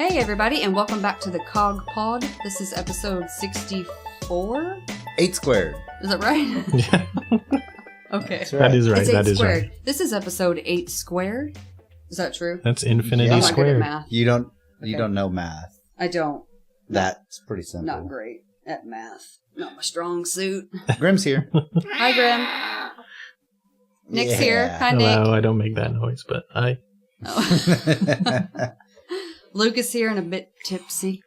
Hey everybody, and welcome back to the CoGPod. This is episode 64? 8 squared. Is that right? Yeah. Okay. That's right. That is right. It's 8 That is squared. right. This is episode 8 squared. Is that true? That's infinity I'm not good at squared. math. You don't Okay. know math. I don't. That's pretty simple. Not great at math. Not my strong suit. Grim's here. Hi, Grim. Nick's Yeah. here. Hi, Nick. Hello, I don't make that noise, but I. Oh. Luke is here and a bit tipsy.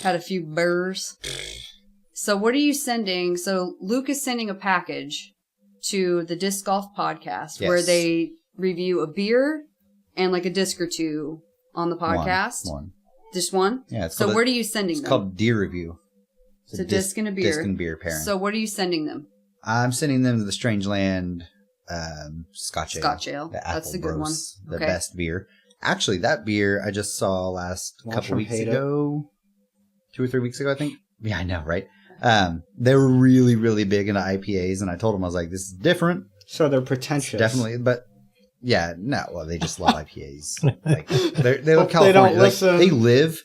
Had a few burrs. So what are you sending? So Luke is sending a package to the Disc Golf Podcast where Yes. they review a beer and like a disc or two on the podcast. One. Just one? Yeah. It's So called what are you sending It's them? called Deer Review. It's a disc and a beer. Disc and beer pairing. So what are you sending them? I'm sending them to the Strangeland Scotch Ale. Scotch Ale. The That's the good one. Applegross, the Okay. best beer. Actually, that beer I just saw last couple weeks ago. 2 or 3 weeks ago, I think. Yeah, I know, right? They were really, really big into IPAs, and I told them, I was like, this is different. So they're pretentious. Definitely, but yeah, no, well, they just love IPAs. Like, they Hope love California. they don't Like, listen. they live,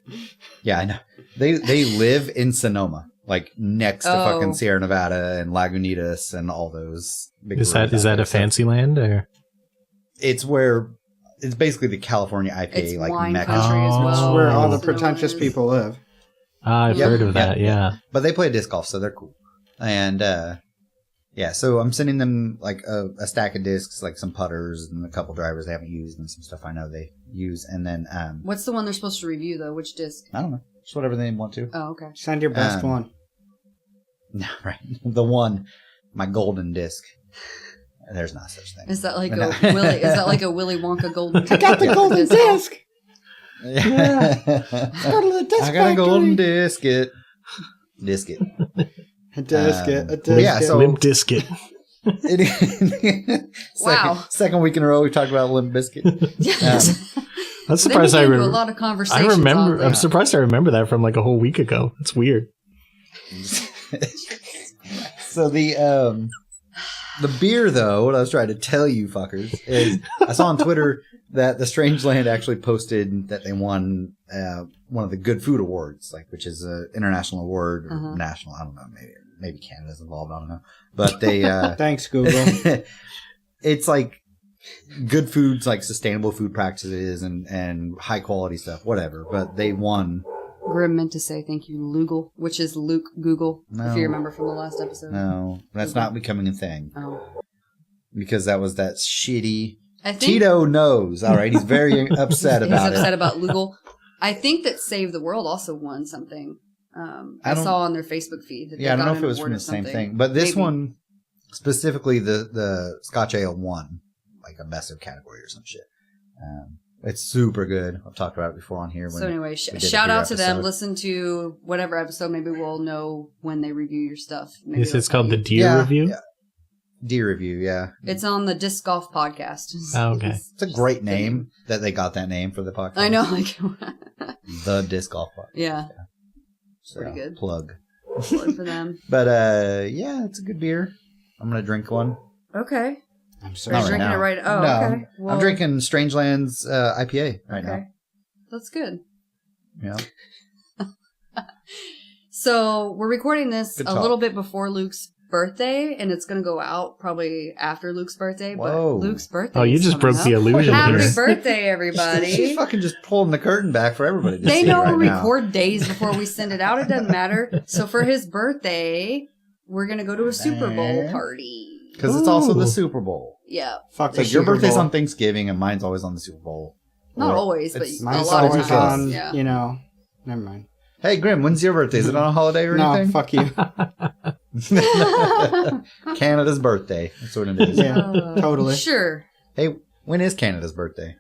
yeah, I know. They live in Sonoma, like next to Oh. fucking Sierra Nevada and Lagunitas and all those big Is breweries that out a there. So fancy land or? it's basically the California IPA, It's like wine Mecca. country as well. That's where all the Sonoma pretentious is. people live. I've Yep. heard of that. Yeah. But they play disc golf, so they're cool. And yeah, so I'm sending them like a stack of discs, like some putters and a couple drivers they haven't used and some stuff I know they use. And then What's the one they're supposed to review though? Which disc? I don't know, just whatever they want to. Oh, okay. Send your best one. No, right. The one, my golden disc. There's not such thing. Is that like No. a Willy? Is that like a Willy Wonka golden? I got the golden disc. Yeah. Go to the disc I got a golden factory. disc. Disc it. A disc. A but disc. yeah, so- Limp Disket. Wow. Second week in a row we talked about Limp Bizkit. Yes. I'm So surprised then I we get into a remember. lot of conversations. I remember. oddly. I'm surprised I remember that from like a whole week ago. It's weird. So the beer though, what I was trying to tell you fuckers is I saw on Twitter that the Strangeland actually posted that they won one of the Good Food Awards, like which is an international award or Uh-huh. national. I don't know, maybe Canada's involved. I don't know, but they Thanks, Google. it's like good foods, like sustainable food practices and high quality stuff, whatever. But they won. Grim meant to say thank you, Lugal, which is Luke Google, No. if you remember from the last episode. No, that's not becoming a thing Oh. because that was that shitty. I think Tito knows. All right, he's very upset he's about upset it. about Lugal. I think that Save the World also won something. I don't- saw on their Facebook feed that Yeah, I they don't know got if an it was award from or the same something. thing, but this Maybe. one specifically, the Scotch Ale won like a best of category or some shit. It's super good. I've talked about it before on here. When So anyway, we did a shout beer out to them. episode. Listen to whatever episode. Maybe we'll know when they review your stuff. Maybe This is they'll called the tell you. Deer Yeah, Review. yeah. Deer Review, yeah. It's on the Disc Golf Podcast. Oh, okay. It's a great name that they got that name for the podcast. I know. Like, The Disc Golf Podcast. yeah, So, pretty good. Plug. plug for them. But yeah, it's a good beer. I'm gonna drink one. Okay. I'm Are you sorry. Not drinking now. it right? Oh, No, okay. Well, I'm drinking Strangeland's IPA right okay. now. That's good. Yeah. So we're recording this Good a talk. little bit before Luke's birthday, and it's going to go out probably after Luke's birthday. Whoa. But Luke's birthday. Oh, you is just coming broke the up. illusion Happy here. birthday, She's everybody! fucking just pulling the curtain back for everybody to They see know right we now. record days before we send it out. It doesn't matter. So for his birthday, we're going to go to a Super Bowl Man. party. Because it's also the Ooh. Super Bowl. Yeah, Fuck It's the like your Super birthday's Bowl. on Thanksgiving and mine's always on the Super Bowl. not Or always, but it's- a Mine's lot of always times. on, Yeah. you know. Never mind. Hey, Grim, when's your birthday? Is it on a holiday or No, anything? fuck you. Canada's birthday. That's what it is. Yeah, totally. Sure. Hey, when is Canada's birthday?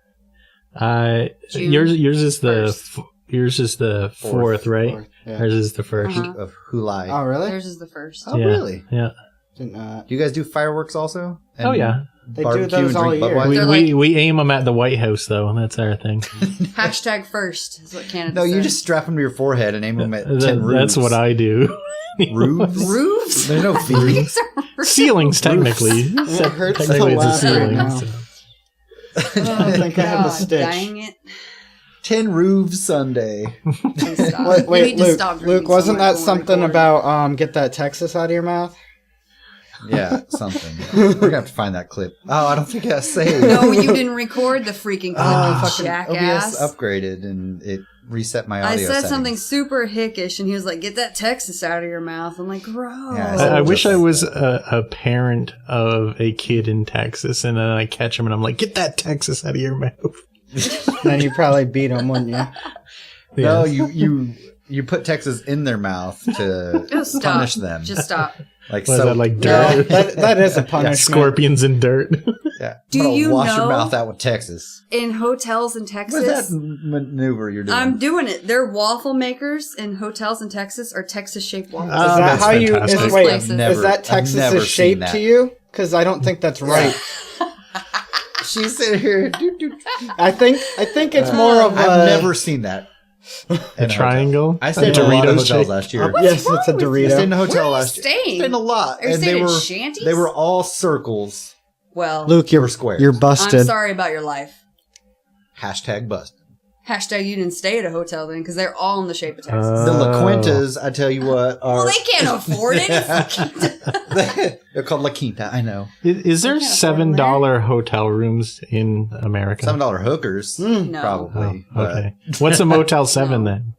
June Yours is the 1st. yours is the fourth, right? Fourth, yeah. Ours is the first. Uh-huh. Of Hulai. Oh, really? Theirs is the first. Oh, Yeah. really? Yeah. Didn't know that. Do you guys do fireworks also? And Oh yeah. They do barbecue those and all drink year. Budweiser? We, They're we like- we aim them at the White House though, and that's our thing. Hashtag first is what Canada No, you says. just strap them to your forehead and aim them at 10 roofs. That's what I do. Roofs? Roofs? There's no feet. Roofs are roofs. Ceilings, technically. It hurts Technically, to it's a laugh right ceiling. now. so. I don't think I have the God, stitch. dang it. 10 roofs Sunday. Please stop. You Wait, need to Luke. stop Luke, drinking wasn't so much that when something we're about get that Texas out of your mouth? Yeah, something. We're going to have to find that clip. Oh, I don't think I saved. No, you didn't record the freaking clip, you fucking jackass. OBS upgraded and it reset my I audio said settings. something super hickish, and he was like, "Get that Texas out of your mouth." I'm like, "Gross." Yeah, I wish just I was like that. a parent of a kid in Texas, and then I catch him, and I'm like, "Get that Texas out of your mouth." Then you probably beat him, wouldn't you? No, Yes. you put Texas in their mouth to Oh, stop. punish them. Just stop. Like Was so, that like No, dirt? that is a punishment. Scorpions and dirt. yeah. Do I'm gonna you wash your know- mouth out with Texas? In hotels in What's Texas, that maneuver you're doing? I'm doing it. Their waffle makers in hotels in Texas are Texas-shaped waffles. Oh, Is that that's how you? fantastic. Is, Most wait, places. is that I've never Texas's seen shape that. to you? Because I don't think that's right. She's sitting here. I think it's more of a. I've never seen that. A triangle. I stayed in A a lot of Dorito hotels shape? last year. Yes, it's a wrong with I stayed in Dorito. a hotel Where are you last year. staying? Stayed in a lot, Are you and staying in shanties? they were all circles. Well, Luke, you're square. You're I'm busted. sorry about your life. Hashtag bust. Hashtag you didn't stay at a hotel then, because they're all in the shape of Texas. The La Quintas, I tell you what, are well, they can't afford it. they're called La Quinta. I know. Is there can't afford $7 hotel rooms in America? $7 hookers, No. probably. Oh, okay. What's a Motel 7 then?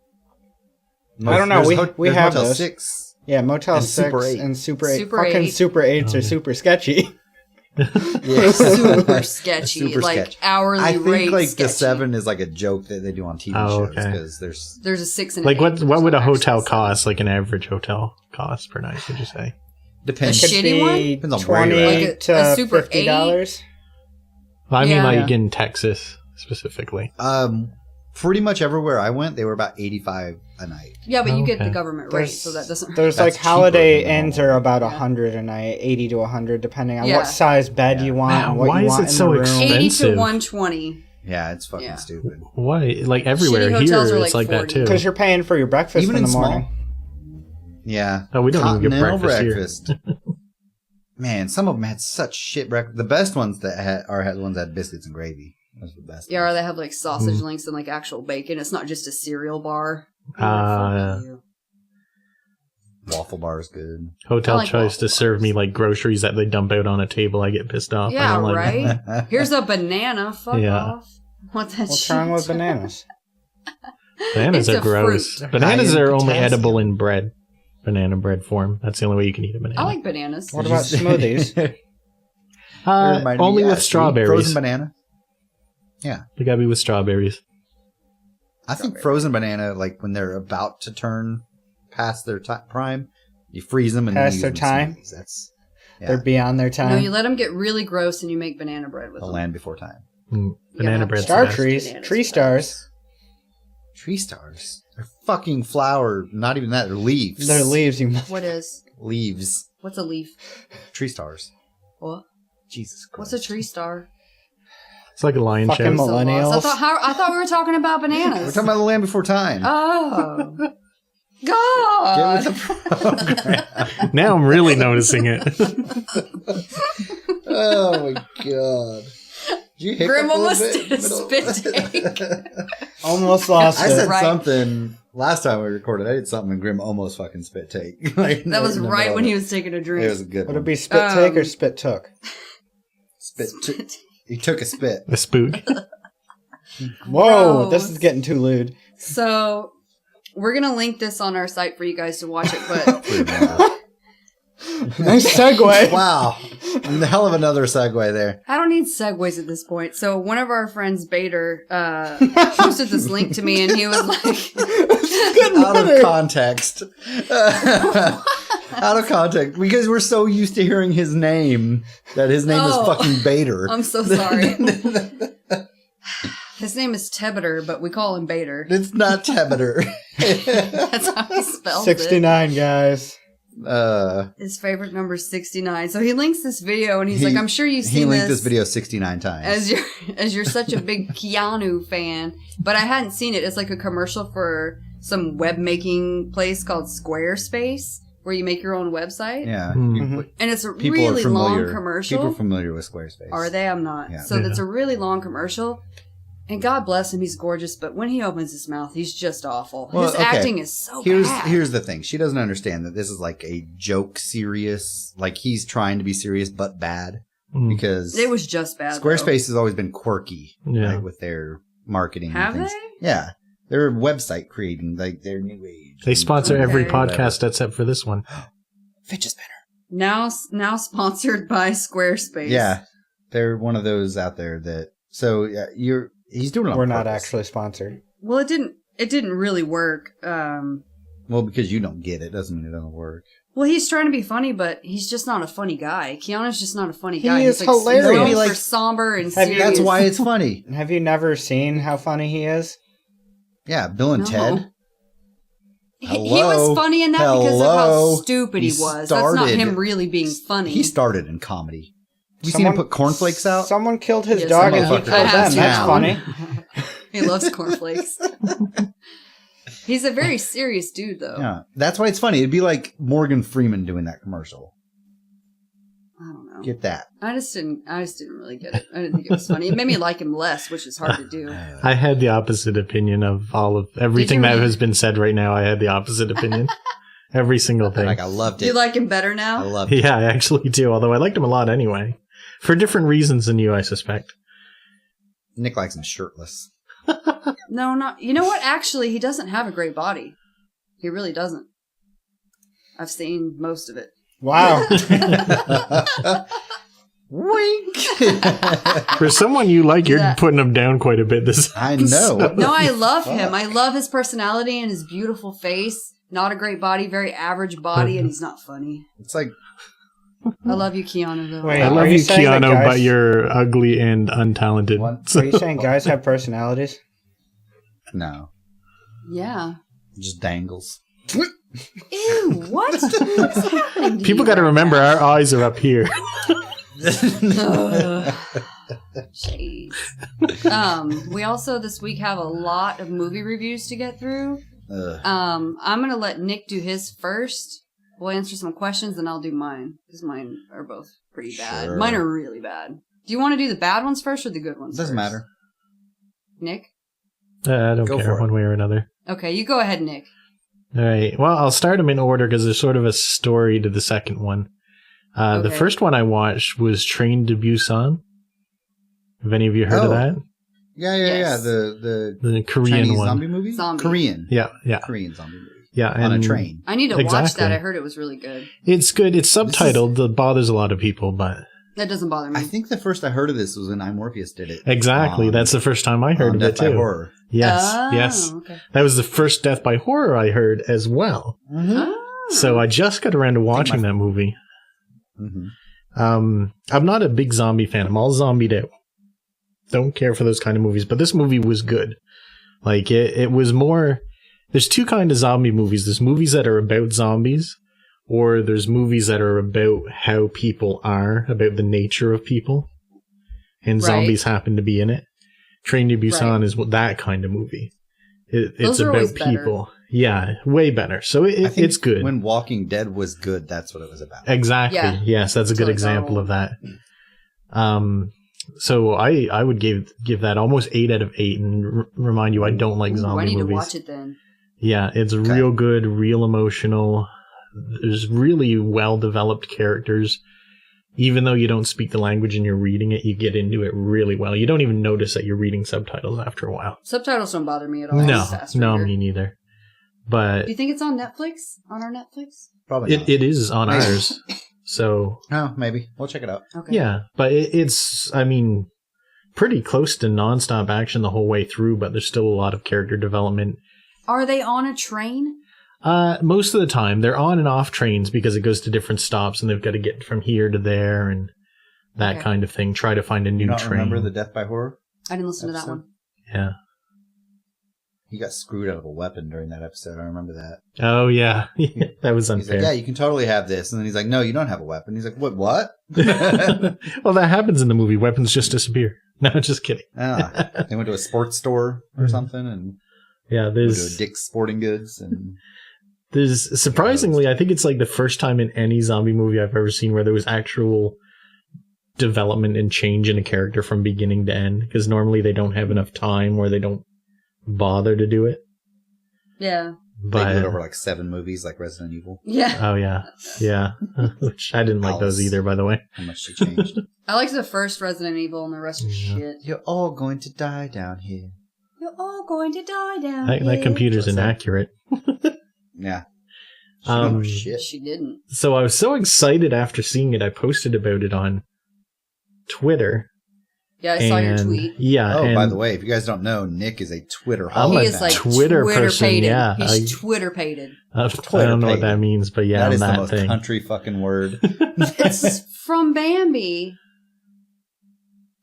I don't know, we there's have Motel those. 6. Yeah, Motel And 6 Super 8. and Super 8. Super Fucking 8. Super 8s are Okay. super sketchy. Yeah. Super sketchy, Super like sketch. hourly I think rate like sketchy. the 7 is like a joke that they do on TV Oh, shows okay. because there's There's a 6 and Like an 8. what would a There's hotel actually cost? Like an average hotel cost per night? Would you say? depends. A shitty one? Depends on where you're at. $20 Like to a Super $50. Well, I mean, Yeah. like in Texas specifically. Pretty much everywhere I went, they were about $85 a night. Yeah, but you get the Okay. government rate, so that doesn't hurt. There's That's like Holiday cheaper than Inns normal. are about Yeah. 100 a night, 80 to 100, depending on Yeah. what size bed Yeah. you want Wow, and what why you is want it in so the room. expensive? 80 to 120. Yeah, it's fucking Yeah. stupid. Why? Like everywhere Shitty here, hotels are it's like like that 40. too. Because you're paying for your breakfast Even in the in morning. small. Yeah. Oh, we don't even get Continental breakfast here. Man, some of them had such shit breakfast. The best ones that had the ones that had biscuits and gravy. Those were the best. Yeah, or ones. they have like sausage links and like actual bacon. It's not just a cereal bar. Yeah. Fuck you. Waffle bar is good. Hotel I like tries waffle to serve bars. me like groceries that they dump out on a table. I get pissed off. I Yeah, don't like right? Here's a banana. Fuck Yeah. off. What that What's shit? wrong with bananas? Bananas It's are a gross. fruit. Bananas High in are only potassium. edible in bread. Banana bread form. That's the only way you can eat a banana. I like bananas. What about smoothies? Reminded me, only yeah, with see, strawberries. Frozen banana. They gotta be with strawberries. I think frozen banana, like when they're about to turn past their prime, you freeze them and Past then their use them in time? smoothies. That's They're beyond their No, time. you let them get really gross and you make banana bread with the them. land before time. Banana Yeah, bread's Star the best. trees, Bananas tree are stars. Tree stars. They're fucking flower. Not even that. They're leaves. They're leaves. You. What is? Leaves. What's a leaf? Tree stars. What? Jesus Christ. What's a tree star? It's like a lion Fucking show. mul- Millennials. So lost. I thought we were talking about We're bananas. talking about the land before time. Oh. Get God. with the program. Now I'm really noticing it. Oh my god. Did you hiccup Grim a little almost bit? did a spit take. Almost lost I it. said Right. something last time we recorded. I did something and Grim almost fucking spit take. Like, That was in the right middle when of he it. was taking a drink. It was a good Would one. it be spit take or spit took? He took a spit. A spook. Whoa, Gross. this is getting too lewd. So we're gonna link this on our site for you guys to watch it, but Nice segue. Wow. The hell of another segue there. I don't need segues at this point. So one of our friends, Bader, posted this link to me, and he was like, Out of context. Out of context. Because we're so used to hearing his name that his name Oh. is fucking Bader. "I'm so sorry." His name is Tebbeter, but we call him Bader. It's not Tebbeter. That's how he spells it. 69, guys. His favorite number is 69. So he links this video, and he's like, "I'm sure you've He seen linked this this video 69 times. as you're such a big Keanu fan." But I hadn't seen it. It's like a commercial for some web making place called Squarespace, where you make your own website. Yeah. Mhm. And it's a People really are long familiar. commercial. People are familiar with Squarespace. Are they? I'm not. Yeah. So it's a really long commercial. And God bless him, he's gorgeous, but when he opens his mouth, he's just awful. Well, His okay. acting is so bad. Here's the thing. She doesn't understand that this is like a joke serious, like he's trying to be serious but bad. Because it was just bad. Squarespace has always been quirky, Yeah. right, with their marketing. Have and they? things. Yeah. They're website creating, like their new age. They sponsor every Okay. podcast except for this one. Fidget spinner. Now sponsored by Squarespace. Yeah. They're one of those out there that, so he's doing it on We're not purpose. actually sponsored. Well, it didn't really work. Well, because you don't get it doesn't mean it doesn't work. Well, he's trying to be funny, but he's just not a funny guy. Keanu's just not a funny guy. He is he's hilarious. He's known Like- for somber and Have you- serious. That's why it's funny. Have you never seen how funny he is? Yeah, Bill and No. Ted. He Hello? was funny in that because of how Hello? stupid he He was. That's not started- him really being funny. He started in comedy. You seen him put cornflakes out? Someone killed his Yes, dog I and he have. killed I them. have That's seen funny. He loves cornflakes. He's a very serious dude, though. Yeah, that's why it's funny. It'd be like Morgan Freeman doing that commercial. I don't know. Get that? I just didn't really get it. I didn't think it was funny. It made me like him less, which is hard to do. I had the opposite opinion of everything that has been said right now. I had the opposite opinion. Every single thing. Like I loved it. You like him better I now? loved it. Yeah, I actually do. Although I liked him a lot anyway. For different reasons than you, I suspect. Nick likes him shirtless. No, not. You know what? Actually, he doesn't have a great body. He really doesn't. I've seen most of it. Wow. Wink. For someone you like, you're Yeah. putting him down quite a bit. This I know. No, I love him. I love his personality and his beautiful face. Not a great body, very average body, and he's not funny. It's like I love you, Keanu, though. Wait, I Are love you you, saying that Keanu, guys- but you're ugly and untalented. What? Are you saying guys have personalities? no, Yeah. just dangles. Ew, what? What's happening to People you got to right remember now? our eyes are up here. Ugh. Jeez. We also this week have a lot of movie reviews to get through. Ugh. I'm gonna let Nick do his first. We'll answer some questions, and I'll do mine because mine are both pretty bad. Sure. Mine are really bad. Do you want to do the bad ones first or the good ones? Doesn't first? matter. Nick. I don't Go care for it. one way or another. Okay, you go ahead, Nick. All right. Well, I'll start them in order because there's sort of a story to the second one. The Okay. first one I watched was Train to Busan. Have any of you heard of Oh. that? Yeah. Yes. The Korean Chinese one. zombie movie. Zombie. Korean. Yeah. Korean zombie movie. Yeah. On a and train. I need to watch Exactly. that. I heard it was really good. It's good. It's subtitled. That bothers a lot of people, but That doesn't bother me. I think the first I heard of this was when Morpheus did it. exactly. on- That's the first time I heard on of Death it by too. Horror. Yes. Oh, Yes. Okay. That was the first Death by Horror I heard as well. Mm-hmm. Oh. So I just got around to watching my- that movie. Mm-hmm. I'm not a big zombie fan. I'm all zombied out. Don't care for those kind of movies, but this movie was good. Like it was more. There's two kind of zombie movies. There's movies that are about zombies, or there's movies that are about how people are, about the nature of people, and Right. zombies happen to be in it. Train to Busan Right. is that kind of movie. It's Those are about always better. people. Yeah, way better. So I think it's good. When Walking Dead was good, that's what it was about. Exactly. Yeah. Yes, that's a good So example it's of that. So I would give that almost 8 out of 8 and remind you I don't like Ooh, zombie I need movies. to watch it then. Yeah, it's real good, real emotional. There's really well developed characters. Even though you don't speak the language and you're reading it, you get into it really well. You don't even notice that you're reading subtitles after a while. Subtitles don't bother me at all. I'm No, a fast no, reader. me neither. But Do you think it's on Netflix? On our Netflix? Probably not. it is on Maybe. ours. So Oh, maybe. We'll check it out. Okay. yeah, but it's, I mean, pretty close to nonstop action the whole way through, but there's still a lot of character development. Are they on a train? Most of the time, they're on and off trains because it goes to different stops and they've got to get from here to there and that Okay. kind of thing. Try to find a new You don't train. remember the Death by Horror? I didn't listen to that Episode? one. Yeah. He got screwed out of a weapon during that episode. I remember that. Oh, yeah. That was He's like, unfair. yeah, you can totally have this. And then he's like, no, you don't have a weapon. He's like, what? Well, that happens in the movie. Weapons just disappear. No, just kidding. They went to a sports store or something and Yeah, went to there's Dick's Sporting Goods. And surprisingly, I think it's like the first time in any zombie movie I've ever seen where there was actual development and change in a character from beginning to end, because normally they don't have enough time or they don't bother to do it. Yeah. They But did it over like 7 movies, like Resident Evil. Yeah. oh yeah, which I didn't like those either, by the way. How much she changed. I liked the first Resident Evil and the rest was shit. You're all going to die down here. You're all going to die down That here. computer's What's that? inaccurate. Yeah. Um, Shit. She didn't. So I was so excited after seeing it, I posted about it on Twitter. Yeah, I saw your tweet. Yeah. Oh, and by the way, if you guys don't know, Nick is a Twitter I'm holic. a He is like Twitter person, Twitter-pated. yeah. He's Twitter-pated. I don't know what that means, but yeah, that on is the that most thing. country fucking word. It's from Bambi.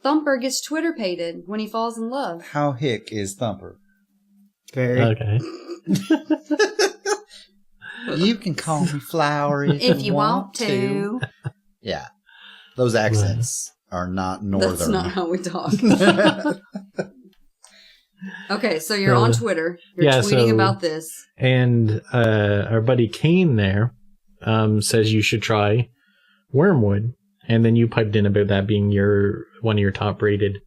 Thumper gets Twitter-pated when he falls in love. How hick is Thumper? Very. Okay. You can call me Flowery If you want to. Yeah. Those accents are not northern. That's not how we talk. Okay, so you're on Twitter. You're tweeting about this. And our buddy Kane there says you should try Wyrmwood. And then you piped in about that being one of your top rated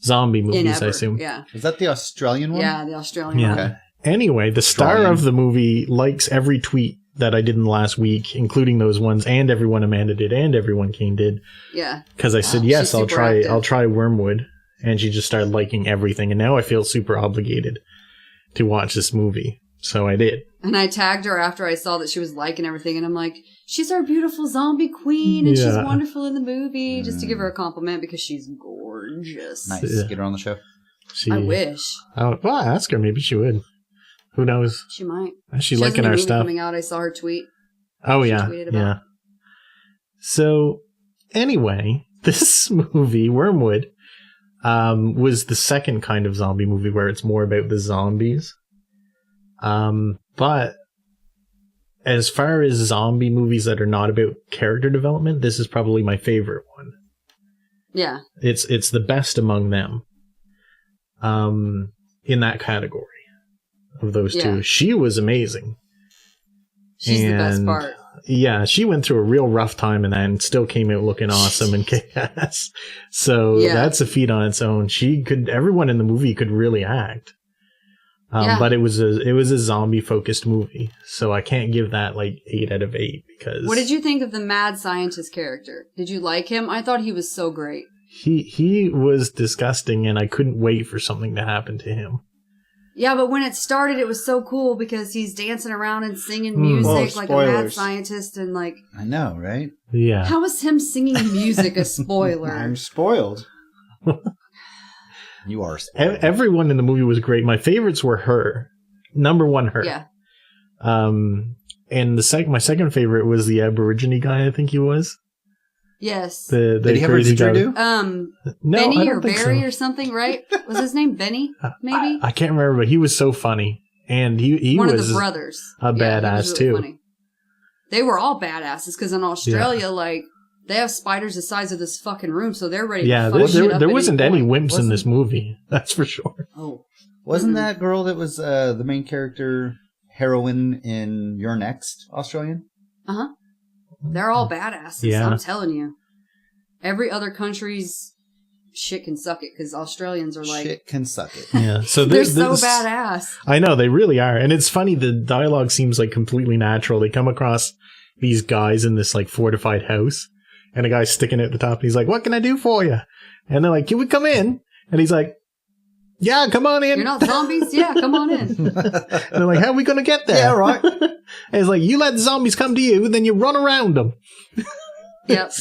zombie movies, I assume. Yeah. Is that the Australian one? Yeah, the Australian Yeah. one. Okay. Anyway, the star of the movie likes every tweet that I did in the last week, including those ones, and everyone Amanda did, and everyone Kane did. Yeah. Because I said, Wow, yes, she's I'll super try active. I'll try Wyrmwood. And she just started liking everything. And now I feel super obligated to watch this movie. So I did. And I tagged her after I saw that she was liking everything, and I'm like, she's our beautiful zombie queen, and she's Yeah. wonderful in the movie, just to give her a compliment because she's gorgeous. Nice. Yeah. Get her on the show. I wish. Well, I ask her. Maybe she would. Who knows? She might. She's She has liking a new our movie stuff. coming out. I saw her tweet. Oh, she yeah. tweeted about. Yeah. So, anyway, this movie, Wyrmwood, was the second kind of zombie movie where it's more about the zombies. But as far as zombie movies that are not about character development, this is probably my favorite one. Yeah. It's the best among them. In that category of those two. Yeah. She was amazing. She's the best And, part. Yeah, she went through a real rough time in that and still came out looking awesome and kick-ass. So Yeah. that's a feat on its own. Everyone in the movie could really act. Yeah. But it was a zombie focused movie. So I can't give that like 8 out of 8 because What did you think of the mad scientist character? Did you like him? I thought he was so great. he was disgusting and I couldn't wait for something to happen to him. Yeah, but when it started, it was so cool because he's dancing around and singing Hmm. music Oh, like a mad spoilers. scientist, and like, I know, right? Yeah. how is him singing music a spoiler? I'm spoiled. You are spoiled. Everyone in the movie was great. My favorites were her. Number one, her. Yeah. And my second favorite was the Aborigine guy, I think he was. Yes. The Did he have a crazy guy. didgeridoo? No, I Benny don't or think Barry so. or something, right? Was his name Benny? Maybe? I can't remember, but he was so funny. And he One was of the brothers. a Yeah, he badass was really too. funny. They were all badasses because in Australia, like, they have spiders the size of this fucking room, so they're ready Yeah, to fuck shit up there at wasn't any any point. wimps in this movie. That's for sure. Oh. Wasn't that girl that was the main character heroine in You're Next Australian? Uh-huh. They're all badasses, Yeah. I'm telling you. Every other country's shit can suck it because Australians are like, Shit can suck it. Yeah, so they're this, so badass. I know, they really are. And it's funny, the dialogue seems like completely natural. They come across these guys in this like fortified house, and a guy's sticking at the top, and he's like, "What can I do for you?" And they're like, "Can we come in?" And he's like, "Yeah, come on in." You're not zombies? Yeah, come on in. And they're like, "How are we going to get there?" Yeah, right. And it's like, "You let the zombies come to you, and then you run around them." Yep.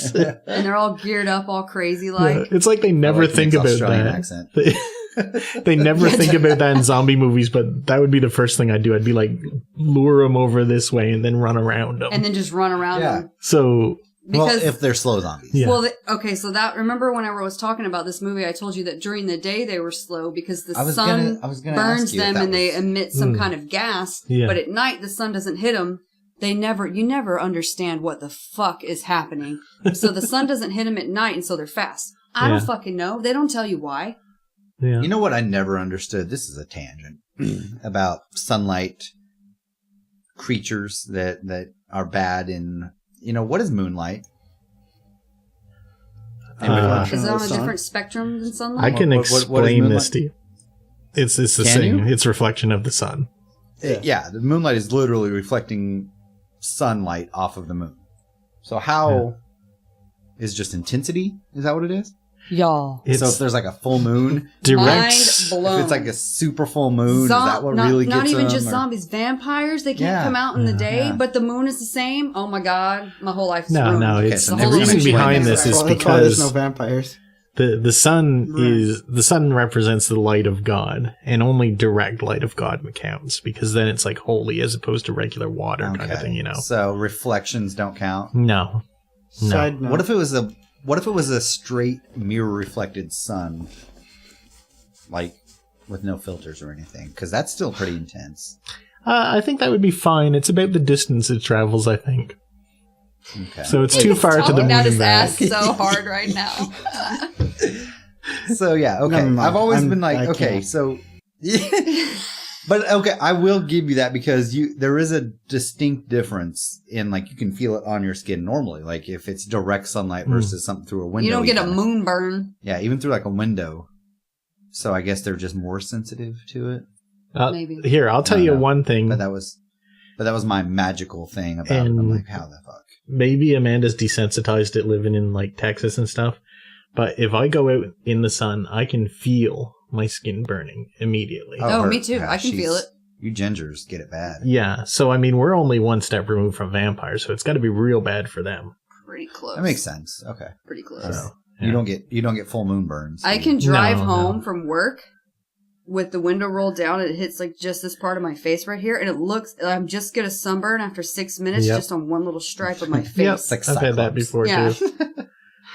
And they're all geared up, all crazy like. It's like they never I like think Nick's about Australian that. accent. They never think about that in zombie movies, but that would be the first thing I'd do. I'd be like, lure them over this way and then run around them. And then just run around Yeah. them. So, Well, Because, if they're slow zombies. yeah. well, okay, so that, remember whenever I was talking about this movie, I told you that during the day they were slow because the I was sun gonna burns ask you if them that and they was- emit some kind of gas. Yeah. But at night, the sun doesn't hit them. You never understand what the fuck is happening. So the sun doesn't hit them at night, and so they're fast. I Yeah. don't fucking know. They don't tell you why. yeah. You know what I never understood? This is a tangent about sunlight creatures that are bad in, what is moonlight? Is it on a different spectrum than sunlight? I can What is explain moonlight? this to you. It's the Can same. you? It's reflection of the sun. Yeah, the moonlight is literally reflecting sunlight off of the moon. So how is just intensity? Is that what it is? Y'all. It's So if there's like a full moon, direct. Mind blown. if it's like a super full moon, is that what really gets Not even them, just or- zombies, vampires. They can't Yeah. come out in the day, Yeah. but the moon is the same. Oh my god, my whole life's No, ruined. no. Okay, It's so the never gonna reason explain behind that. this is Well, that's why there's because no vampires. the sun Right. is the sun represents the light of God, and only direct light of God counts, because then it's like holy as opposed to regular water kind of thing. You know. So reflections don't count. No. No. Side note. What if it was a straight mirror reflected sun, like with no filters or anything? Because that's still pretty intense. I think that would be fine. It's about the distance it travels, I think. Okay. So it's too far to the Talking moon out and his back. ass so hard right now. So yeah, okay. Never mind. I've always been like, I okay, can't. so but okay, I will give you that because there is a distinct difference in like you can feel it on your skin normally. Like if it's direct sunlight versus something through a window. You don't get a even. moon burn. Yeah, even through like a window. So I guess they're just more sensitive to it. Maybe. Here, I'll tell I you don't know. one thing. But that was my magical thing about it. I'm And- like, how the fuck? Maybe Amanda's desensitized at living in like Texas and stuff. But if I go out in the sun, I can feel my skin burning immediately. Oh, her- me too. I can feel it. You gingers get it bad. Yeah. So, I mean, we're only one step removed from vampires, so it's got to be real bad for them. Pretty close. That makes sense. Okay. Pretty close. So, You don't get full moon burns. I can drive No, home no. from work with the window rolled down and it hits like just this part of my face right here, and it looks I'm just gonna sunburn after 6 minutes Yep. just on one little stripe of my face. Yep. It's like I've had that Cyclops. before, Yeah. too.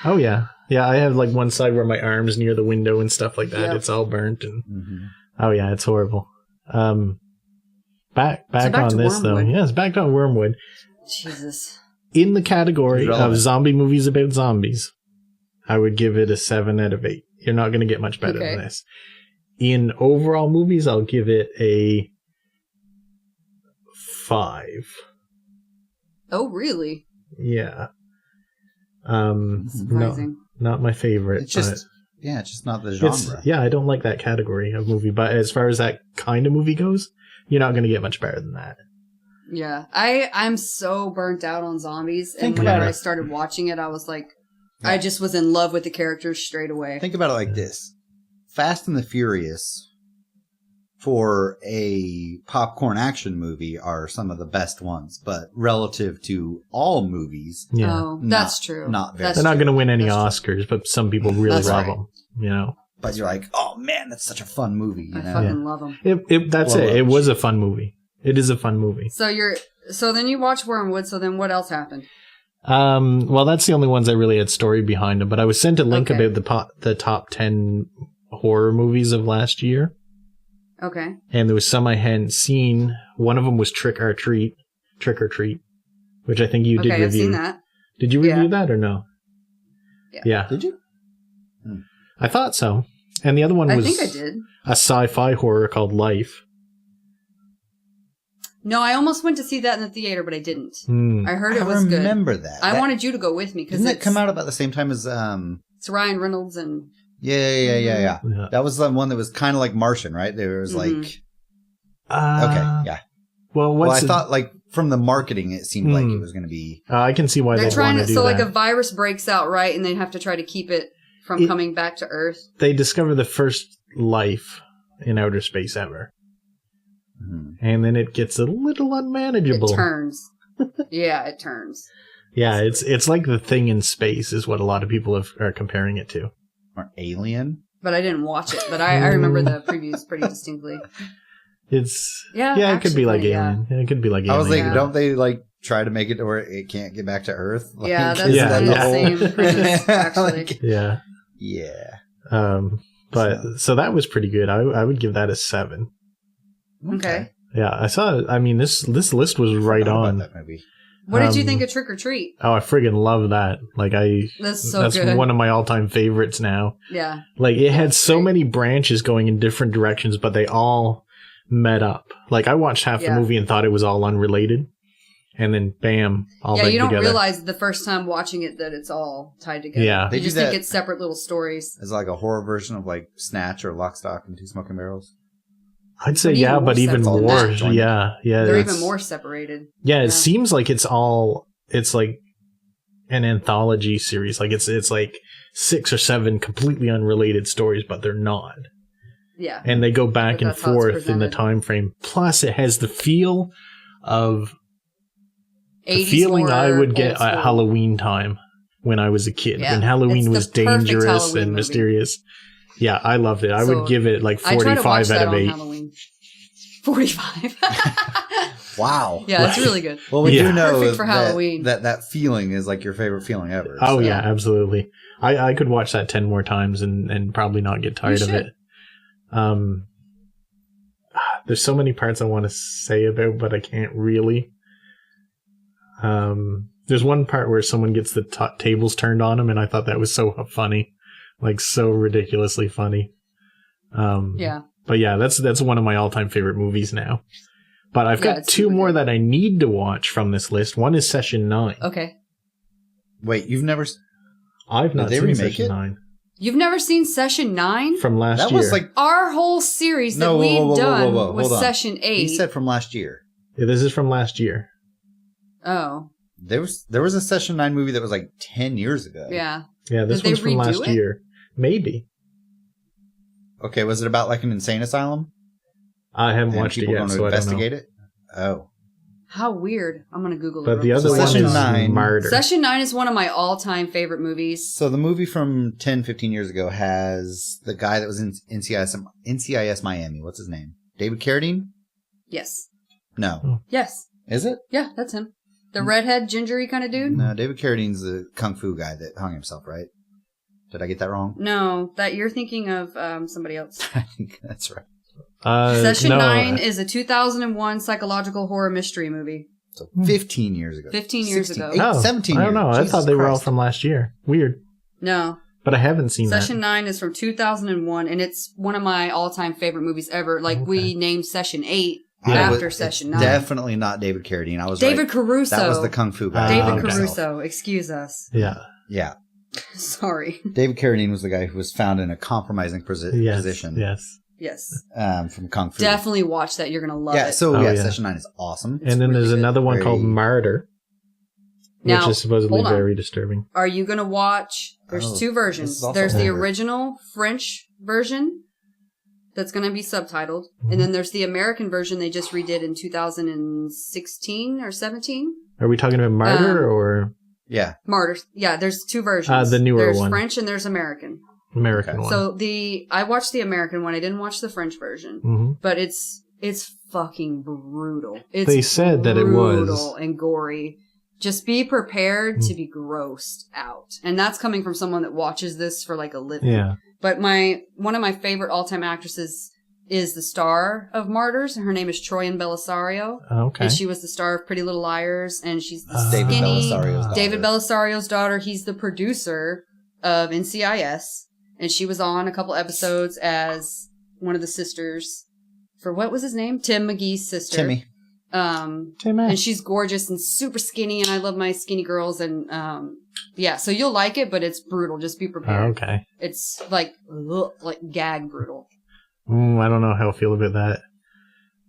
Oh, yeah. Yeah, I have like one side where my arm's near the window and stuff like that. Yep. It's all burnt. And Mhm. oh, yeah, it's horrible. Back back on to this, though. Wyrmwood. Yes, back on Wyrmwood. Jesus. In the category of Relevant. zombie movies about zombies, I would give it a 7 out of 8. You're not going to get much better Okay. than this. In overall movies, I'll give it a 5. Oh, really? Yeah. No, Surprising. not my favorite. It's just it's just not the genre. Yeah, I don't like that category of movie. But as far as that kind of movie goes, you're not going to get much better than that. Yeah. I'm so burnt out on zombies, Think and whenever about I it. started watching it, I was like, I just was in love with the characters straight away. Think about it like this. Fast and the Furious for a popcorn action movie are some of the best ones, but relative to all movies, Yeah. Oh, that's true. not very- That's They're not true. going to win any That's true. Oscars, but some people really That's love right. them. You know, but you're like, oh man, that's such a fun movie. You I know? fucking love them. that's Well, it. It was a fun movie. It is a fun movie. So then you watch Wyrmwood. So then what else happened? Well, that's the only ones I really had story behind them. But I was sent a link Okay. about the top 10 horror movies of last year, Okay. and there was some I hadn't seen. One of them was Trick or Treat, which I think you did Okay, review. I've seen that. Did you review Yeah. that or no? Yeah, Did you? I thought so. And the other one I was think I did. a sci-fi horror called Life. No, I almost went to see that in the theater, but I didn't. Hmm. I heard it was good. remember that. I That- wanted you to go with me because Didn't it come out about the same time as It's Ryan Reynolds and Yeah. Yeah. That was the one that was kind of like Martian, right? There was like okay, yeah. Well, Well, I what's thought like from the marketing, it seemed like it was going to be. I can see why they're they trying want to. to do So that. like a virus breaks out, right, and they have to try to keep it from coming back to Earth. They discover the first life in outer space ever, and then it gets a little unmanageable. It turns. Yeah, it turns. Yeah, it's like The Thing in space is what a lot of people are comparing it to. Or Alien. But I didn't watch it. But I remember the previews pretty distinctly. It's Yeah, it could be actually, like yeah. Alien. Yeah, it could be like Alien. I was like, Yeah. don't they like try to make it to where it can't get back to Earth? Like, Yeah, that's is Yeah, that kind the of the yeah. whole- same premise, actually. Like, yeah. yeah. But so that was pretty good. I would give that a 7. Okay. Yeah, I mean, this list was right Forgot about on. that movie. What did you think of Trick or Treat? Oh, I friggin' love that. Like That's so that's good. one of my all-time favorites now. Yeah. Like it had That's so great. many branches going in different directions, but they all met up. Like I watched half the Yeah. movie and thought it was all unrelated. and then bam, all Yeah, back you don't together. realize the first time watching it that it's all tied together. Yeah. They You do just think that- it's separate little stories. It's like a horror version of like Snatch or Lock, Stock, and Two Smoking Barrels. I'd say But yeah, even but more even separate more. than that. Yeah. They're it's- even more separated. Yeah, it Yeah. seems like it's like an anthology series. Like it's like 6 or 7 completely unrelated stories, but they're not. Yeah. And they go back But and that's how it's forth in the presented. time frame. Plus, it has the feel of the 80s feeling I horror, would get old school. at Halloween time when I was a kid. Yeah, When Halloween it's was the perfect dangerous Halloween and movie. mysterious. Yeah, I loved it. I So, would give it like I try to watch 45 that out of on 8. Halloween. 45. Wow. Yeah, it's really good. Well, we Yeah. do know Perfect for Halloween. that feeling is like your favorite feeling ever. Oh so. yeah, Yeah. absolutely. I could watch that 10 more times and probably not get tired of should. it. There's so many parts I want to say about, but I can't really. There's one part where someone gets the tables turned on him, and I thought that was so funny, like so ridiculously funny. Yeah. But yeah, that's one of my all-time favorite movies now. But I've Yeah, got it's 2 super more good. that I need to watch from this list. One is Session 9. Okay. Wait, you've never? I've not Did they seen remake Session it? 9 You've never seen Session 9? from last That year. was like Our whole series that No, whoa, we've whoa, whoa, done whoa, whoa, was hold on. Session 8. he said from last year. Yeah, this is from last year. Oh, There was a Session 9 movie that was like 10 years ago. yeah. Yeah, this Did they one's from redo last it? year. Maybe. Okay, was it about like an insane asylum? I haven't And watched it people yet, going to so I don't know. investigate it? Oh. How weird. I'm going to Google it. But real the quick. other So one Session is 9 Martyr. Session 9 is one of my all-time favorite movies. So the movie from 10, 15 years ago has the guy that was in NCIS Miami. What's his name? David Carradine? Yes. No. Yes. Is it? Yeah, that's him. The redhead, gingery kind of dude? No, David Carradine's the kung fu guy that hung himself, right? Did I get that wrong? No, that you're thinking of somebody else. I think that's right. Session no, 9 is a 2001 psychological horror mystery movie. So 15 years ago. 15 years ago. 17 I don't know. years. I Jesus thought they were all Christ. from last year. Weird. No. But I haven't seen Session that. 9 is from 2001, and it's one of my all-time favorite movies ever. Like, we named Session 8 Yeah. after It's Session 9. Definitely not David Carradine. I was David right. Caruso. That was the kung fu guy. David okay. Caruso. Excuse us. Yeah. Yeah. Sorry. David Carradine was the guy who was found in a compromising Yes. position Yes. Yes. from kung fu. Definitely watch that. You're going to love Yeah, it. so Oh, yeah, yeah. Session 9 is awesome. And then really there's good. another one called Very- Martyr, Now, which is supposedly hold on. very disturbing. Are you going to watch? There's Oh, 2 this versions. is also There's the horror. original French version that's going to be subtitled. And then there's the American version they just redid in 2016 or 17. Are we talking about Martyr or Yeah. Martyrs. Yeah, there's 2 versions. The newer there's one. French and there's American. American Okay. one? So I watched the American one. I didn't watch the French version. Mhm. But it's fucking brutal. It's They said that it was. brutal and gory. Just be prepared to be grossed out. And that's coming from someone that watches this for like a living. Yeah. But one of my favorite all-time actresses is the star of Martyrs. Her name is Troyan Bellisario. Okay. And she was the star of Pretty Little Liars. And she's the David skinny Bellisario's daughter. David Bellisario's daughter. He's the producer of NCIS. And she was on a couple episodes as one of the sisters for what was his name? Tim McGee's sister. Timmy. And she's gorgeous and super skinny, and I love my skinny girls. And yeah, so you'll like it, but it's brutal. Just be prepared. Okay. It's like gag brutal. I don't know how I feel about that.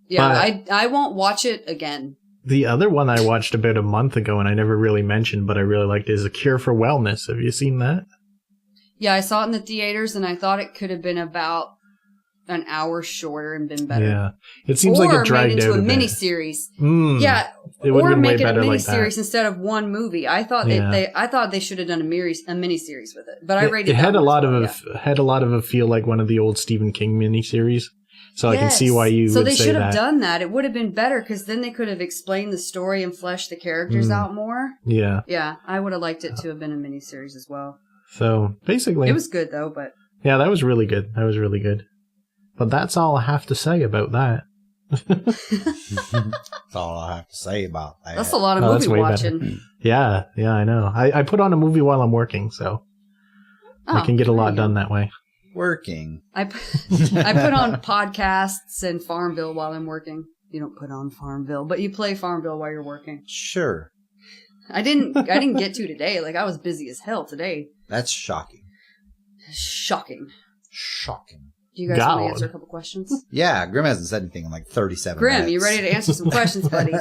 Yeah, I won't watch it again. The other one I watched about a month ago and I never really mentioned, but I really liked is A Cure for Wellness. Have you seen that? Yeah, I saw it in the theaters, and I thought it could have been about an hour shorter and been better. Yeah. It seems like it dragged made into out a bit. mini-series. It Yeah, would or have been way make it a better like mini-series that. instead of one movie. I thought Yeah. I thought they should have done a mini-series with it. But I rated It had that a one lot as well, of had a lot of a feel like one of the old Stephen King miniseries. So I can see why you So would they say should have that. done that. It would have been better because then they could have explained the story and fleshed the characters out more. Yeah. Yeah, I would have liked it to have been a miniseries as well. So basically, It was good though, but yeah, that was really good. That was really good. But that's all I have to say about that. That's all I have to say about that. that's a lot of Oh, that's movie way better. watching. Yeah, I know. I put on a movie while I'm working, so I Oh, can get a there lot you go. done that way. Working. I put on podcasts and Farmville while I'm working. You don't put on Farmville, but you play Farmville while you're working. Sure. I didn't get to today. Like, I was busy as hell today. That's shocking. Shocking. Shocking. Do you guys want to God. answer a couple questions? Yeah, Grim hasn't said anything in like 37 Grim, minutes. you ready to answer some questions, buddy?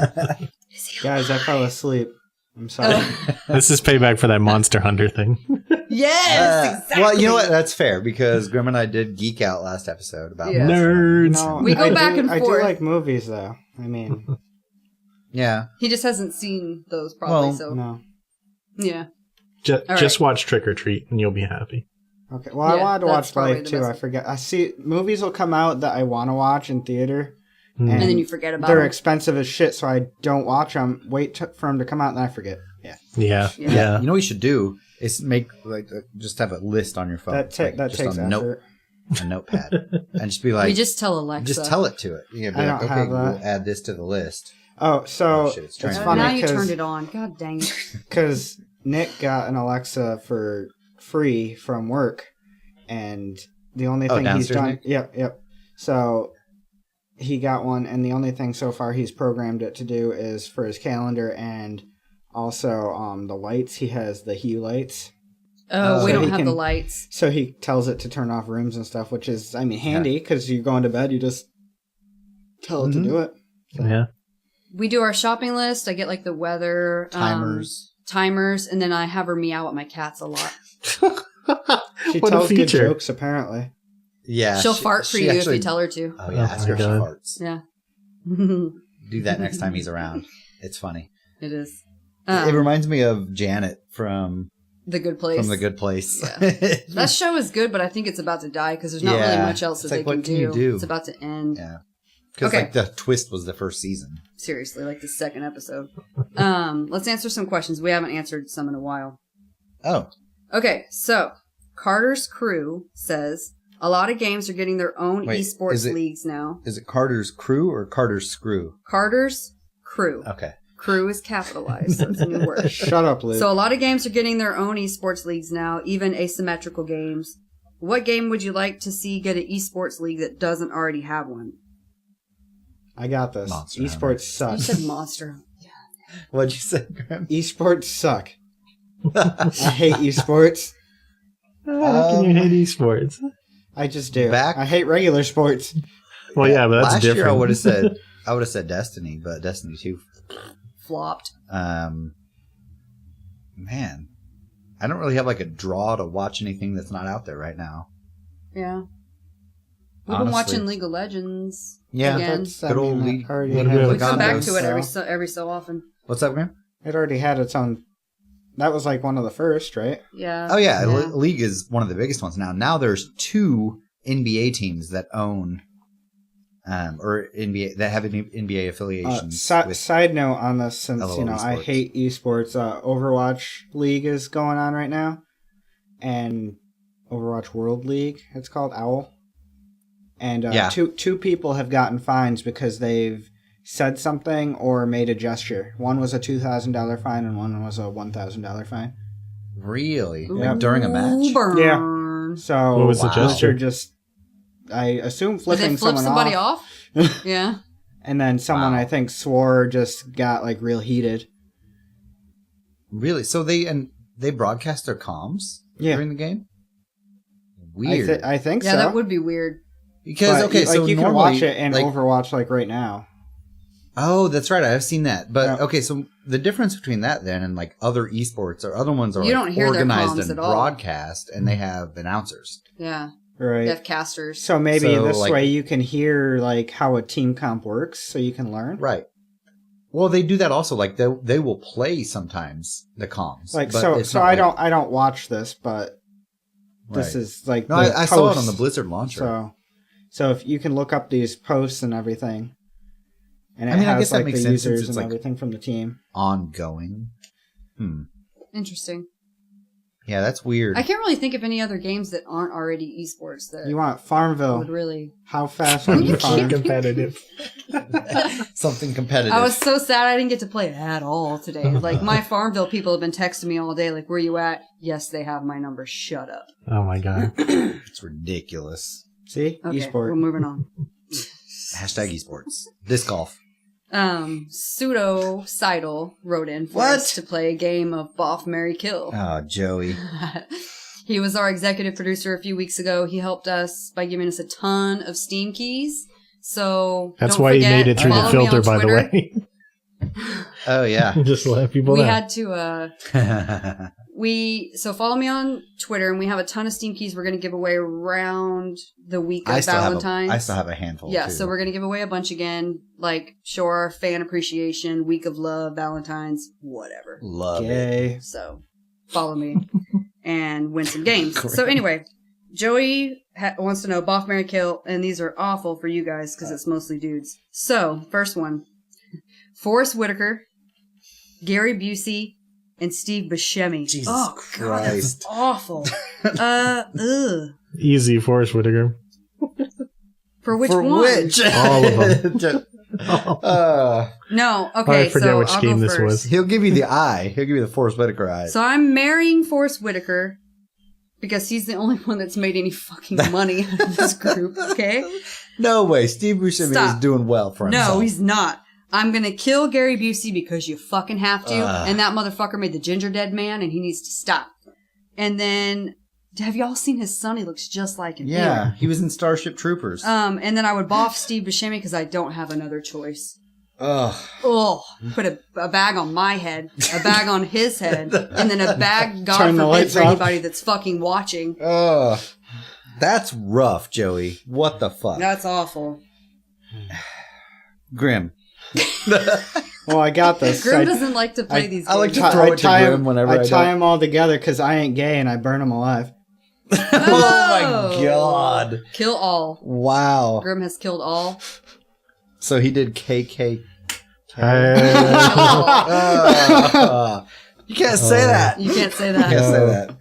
Guys, I fell asleep. I'm sorry. Oh. This is payback for that Monster Hunter thing. Yes, exactly. Well, you know what? That's fair because Grim and I did geek out last episode about Yeah. Nerds. No, We go back and I forth. do like movies, though. I mean, Yeah. He just hasn't seen those probably, Well, so no. yeah. Just watch Trick or Treat and you'll be happy. Okay. Well, I Yeah, wanted to that's watch probably Life the too. best. I forget. I see movies will come out that I want to watch in theater, Mm. And then you forget about they're them. expensive as shit, so I don't watch them. Wait for them to come out, and then I forget. Yeah. Yeah. Yeah. Yeah. You know what you should do is make like just have a list on your phone. That like, that just takes on effort. a notepad, and just be like, we just tell Alexa. just tell it to it. You know, be I like, don't okay, have that. we'll add this to the list. Oh, so Oh, shit, it's it's turning Now funny you turned because it on. God dang it. because Nick got an Alexa for free from work, and the only Oh, thing he's downstairs, done, Nick? yep. So he got one, and the only thing so far he's programmed it to do is for his calendar and also the lights. He has the Hue lights, Oh, we So don't he have the can- lights. so he tells it to turn off rooms and stuff, which is, I mean, handy because you go into bed, you just tell it to Mhm. do it. Yeah. We do our shopping list. I get like the weather timers, and then I have her meow at my cats a lot. She What a tells good feature. jokes, apparently. Yeah, She'll fart for she you actually- if you tell her to. Oh yeah, Oh ask my her if she God. farts. Yeah. Do that next time he's around. It's funny. It is. It reminds me of Janet from The Good Place. The Good Place. Yeah. That show is good, but I think it's about to die because there's not really Yeah. much else that It's they like, what can can you do? It's about to end. Yeah. Because Okay. like the twist was the first season. Seriously, like the second episode. Let's answer some questions. We haven't answered some in a while. Oh, Okay, so Carter's Crew says a lot of games are getting their own Wait, esports is it- leagues now. is it Carter's Crew or Carter's Screw? Carter's Crew. Okay. Crew is capitalized, so it's a new word. Shut up, Luke. So a lot of games are getting their own esports leagues now, even asymmetrical games. What game would you like to see get an esports league that doesn't already have one? I got this. Monster Esports Hunter. suck. You said Monster. What'd you say, Graham? Esports suck. I hate esports. How can you hate esports? I just do. Back- I hate regular sports. Well, yeah, but that's Last different. year I would have said Destiny, but Destiny 2. Flopped. Man, I don't really have like a draw to watch anything that's not out there right now. Yeah. We've been Honestly. watching League of Legends Yeah, again. That's, Good old league- already little had bit of We its come back own, to it so- every so often. What's up, Graham? It already had its own. That was like one of the first, right? Yeah. Oh yeah, League is one of the biggest ones now. Now there's 2 NBA teams that own, or NBA that have NBA affiliations. with, Side note on this, since LOL you know I esports. hate esports. Overwatch League is going on right now, and Overwatch World League. It's called OWL, and Yeah. two people have gotten fines because they've said something or made a gesture. One was a $2,000 fine, and one was a $1,000 fine. really? Ooh, Like, during a match? Burn. So What was the those gesture? are just, I assume, Did flipping they flip someone somebody off. off? Yeah. And then someone Wow. I think swore, just got like real heated. Really? So they broadcast their comms Yeah. during the game? Weird. I think Yeah, so. that would be weird. Because But, okay, so you can normally, watch it in like, Overwatch like right now. oh, that's right. I have seen that. But Yeah. okay, so the difference between that then and like other esports or other ones are You like don't hear their organized comms and at all. broadcast, and they have announcers. Yeah. Right. They have casters. So maybe So, this like- way you can hear like how a team comp works, so you can learn. Right. Well, they do that also. Like they will play sometimes the comms. Like but so. it's So not I like- don't watch this, but this Right. is like No, the I saw it on posts. the Blizzard launcher. So if you can look up these posts and everything, and it I mean, I has guess that like makes the sense since users it's, and like- everything from the team. Ongoing. Interesting. Yeah, that's weird. I can't really think of any other games that aren't already esports that You want Farmville? would really. How fast can you farm? competitive. Something competitive. I was so sad I didn't get to play it at all today. Like, my Farmville people have been texting me all day, like, where you at? Yes, they have my number. Shut up. Oh my god. It's ridiculous. See, Okay, esport. we're moving on. Hashtag esports. Disc golf. Pseudo Seidel wrote in for What? us to play a game of Boff, Marry, Kill. Oh, Joey. He was our executive producer a few weeks ago. He helped us by giving us a ton of Steam keys. So That's don't why forget, he made it through the follow me filter, on by the Twitter. way. Oh, yeah. Just to let people We know. had to, so follow me on Twitter, and we have a ton of Steam keys we're going to give away around the week of Valentine's. I still have a handful. Yeah, too. so we're going to give away a bunch again, like show our fan appreciation, week of love, Valentine's, whatever. Love it. Gay. So follow me and win some games. So anyway, Joey wants to know Boff, Marry, Kill, and these are awful for you guys because it's mostly dudes. So first one, Forrest Whitaker, Gary Busey, and Steve Buscemi. Jesus God, that's Christ. awful. Ugh. Easy, Forrest Whitaker. For which For one? which? All of them. No, okay, I forget so which I'll game go this first. was. He'll give you the eye. He'll give you the Forrest Whitaker eye. So I'm marrying Forrest Whitaker because he's the only one that's made any fucking money out of this group, okay? No way. Steve Buscemi Stop. is doing well for himself. No, he's not. I'm gonna kill Gary Busey because you fucking have to, and that motherfucker made the Ginger Dead Man, and he needs to stop. And then, have y'all seen his son? He looks just like him. Yeah, Anyway. he was in Starship Troopers. And then I would boff Steve Buscemi because I don't have another choice. Ugh. Oh, put a bag on my head, a bag on his head, and then a bag, God Turn the forbid, lights for off. anybody that's fucking watching. Ugh. That's rough, Joey. What the fuck? That's awful. Grim. Well, I got this. Grim doesn't like to play these games. I like to throw it to Grim whenever I tie don't. them all together because I ain't gay and I burn them alive. Oh my god. Kill all. Wow. Grim has killed all. So he did KK. Kill all. You can't say that. You can't say You can't that. say that.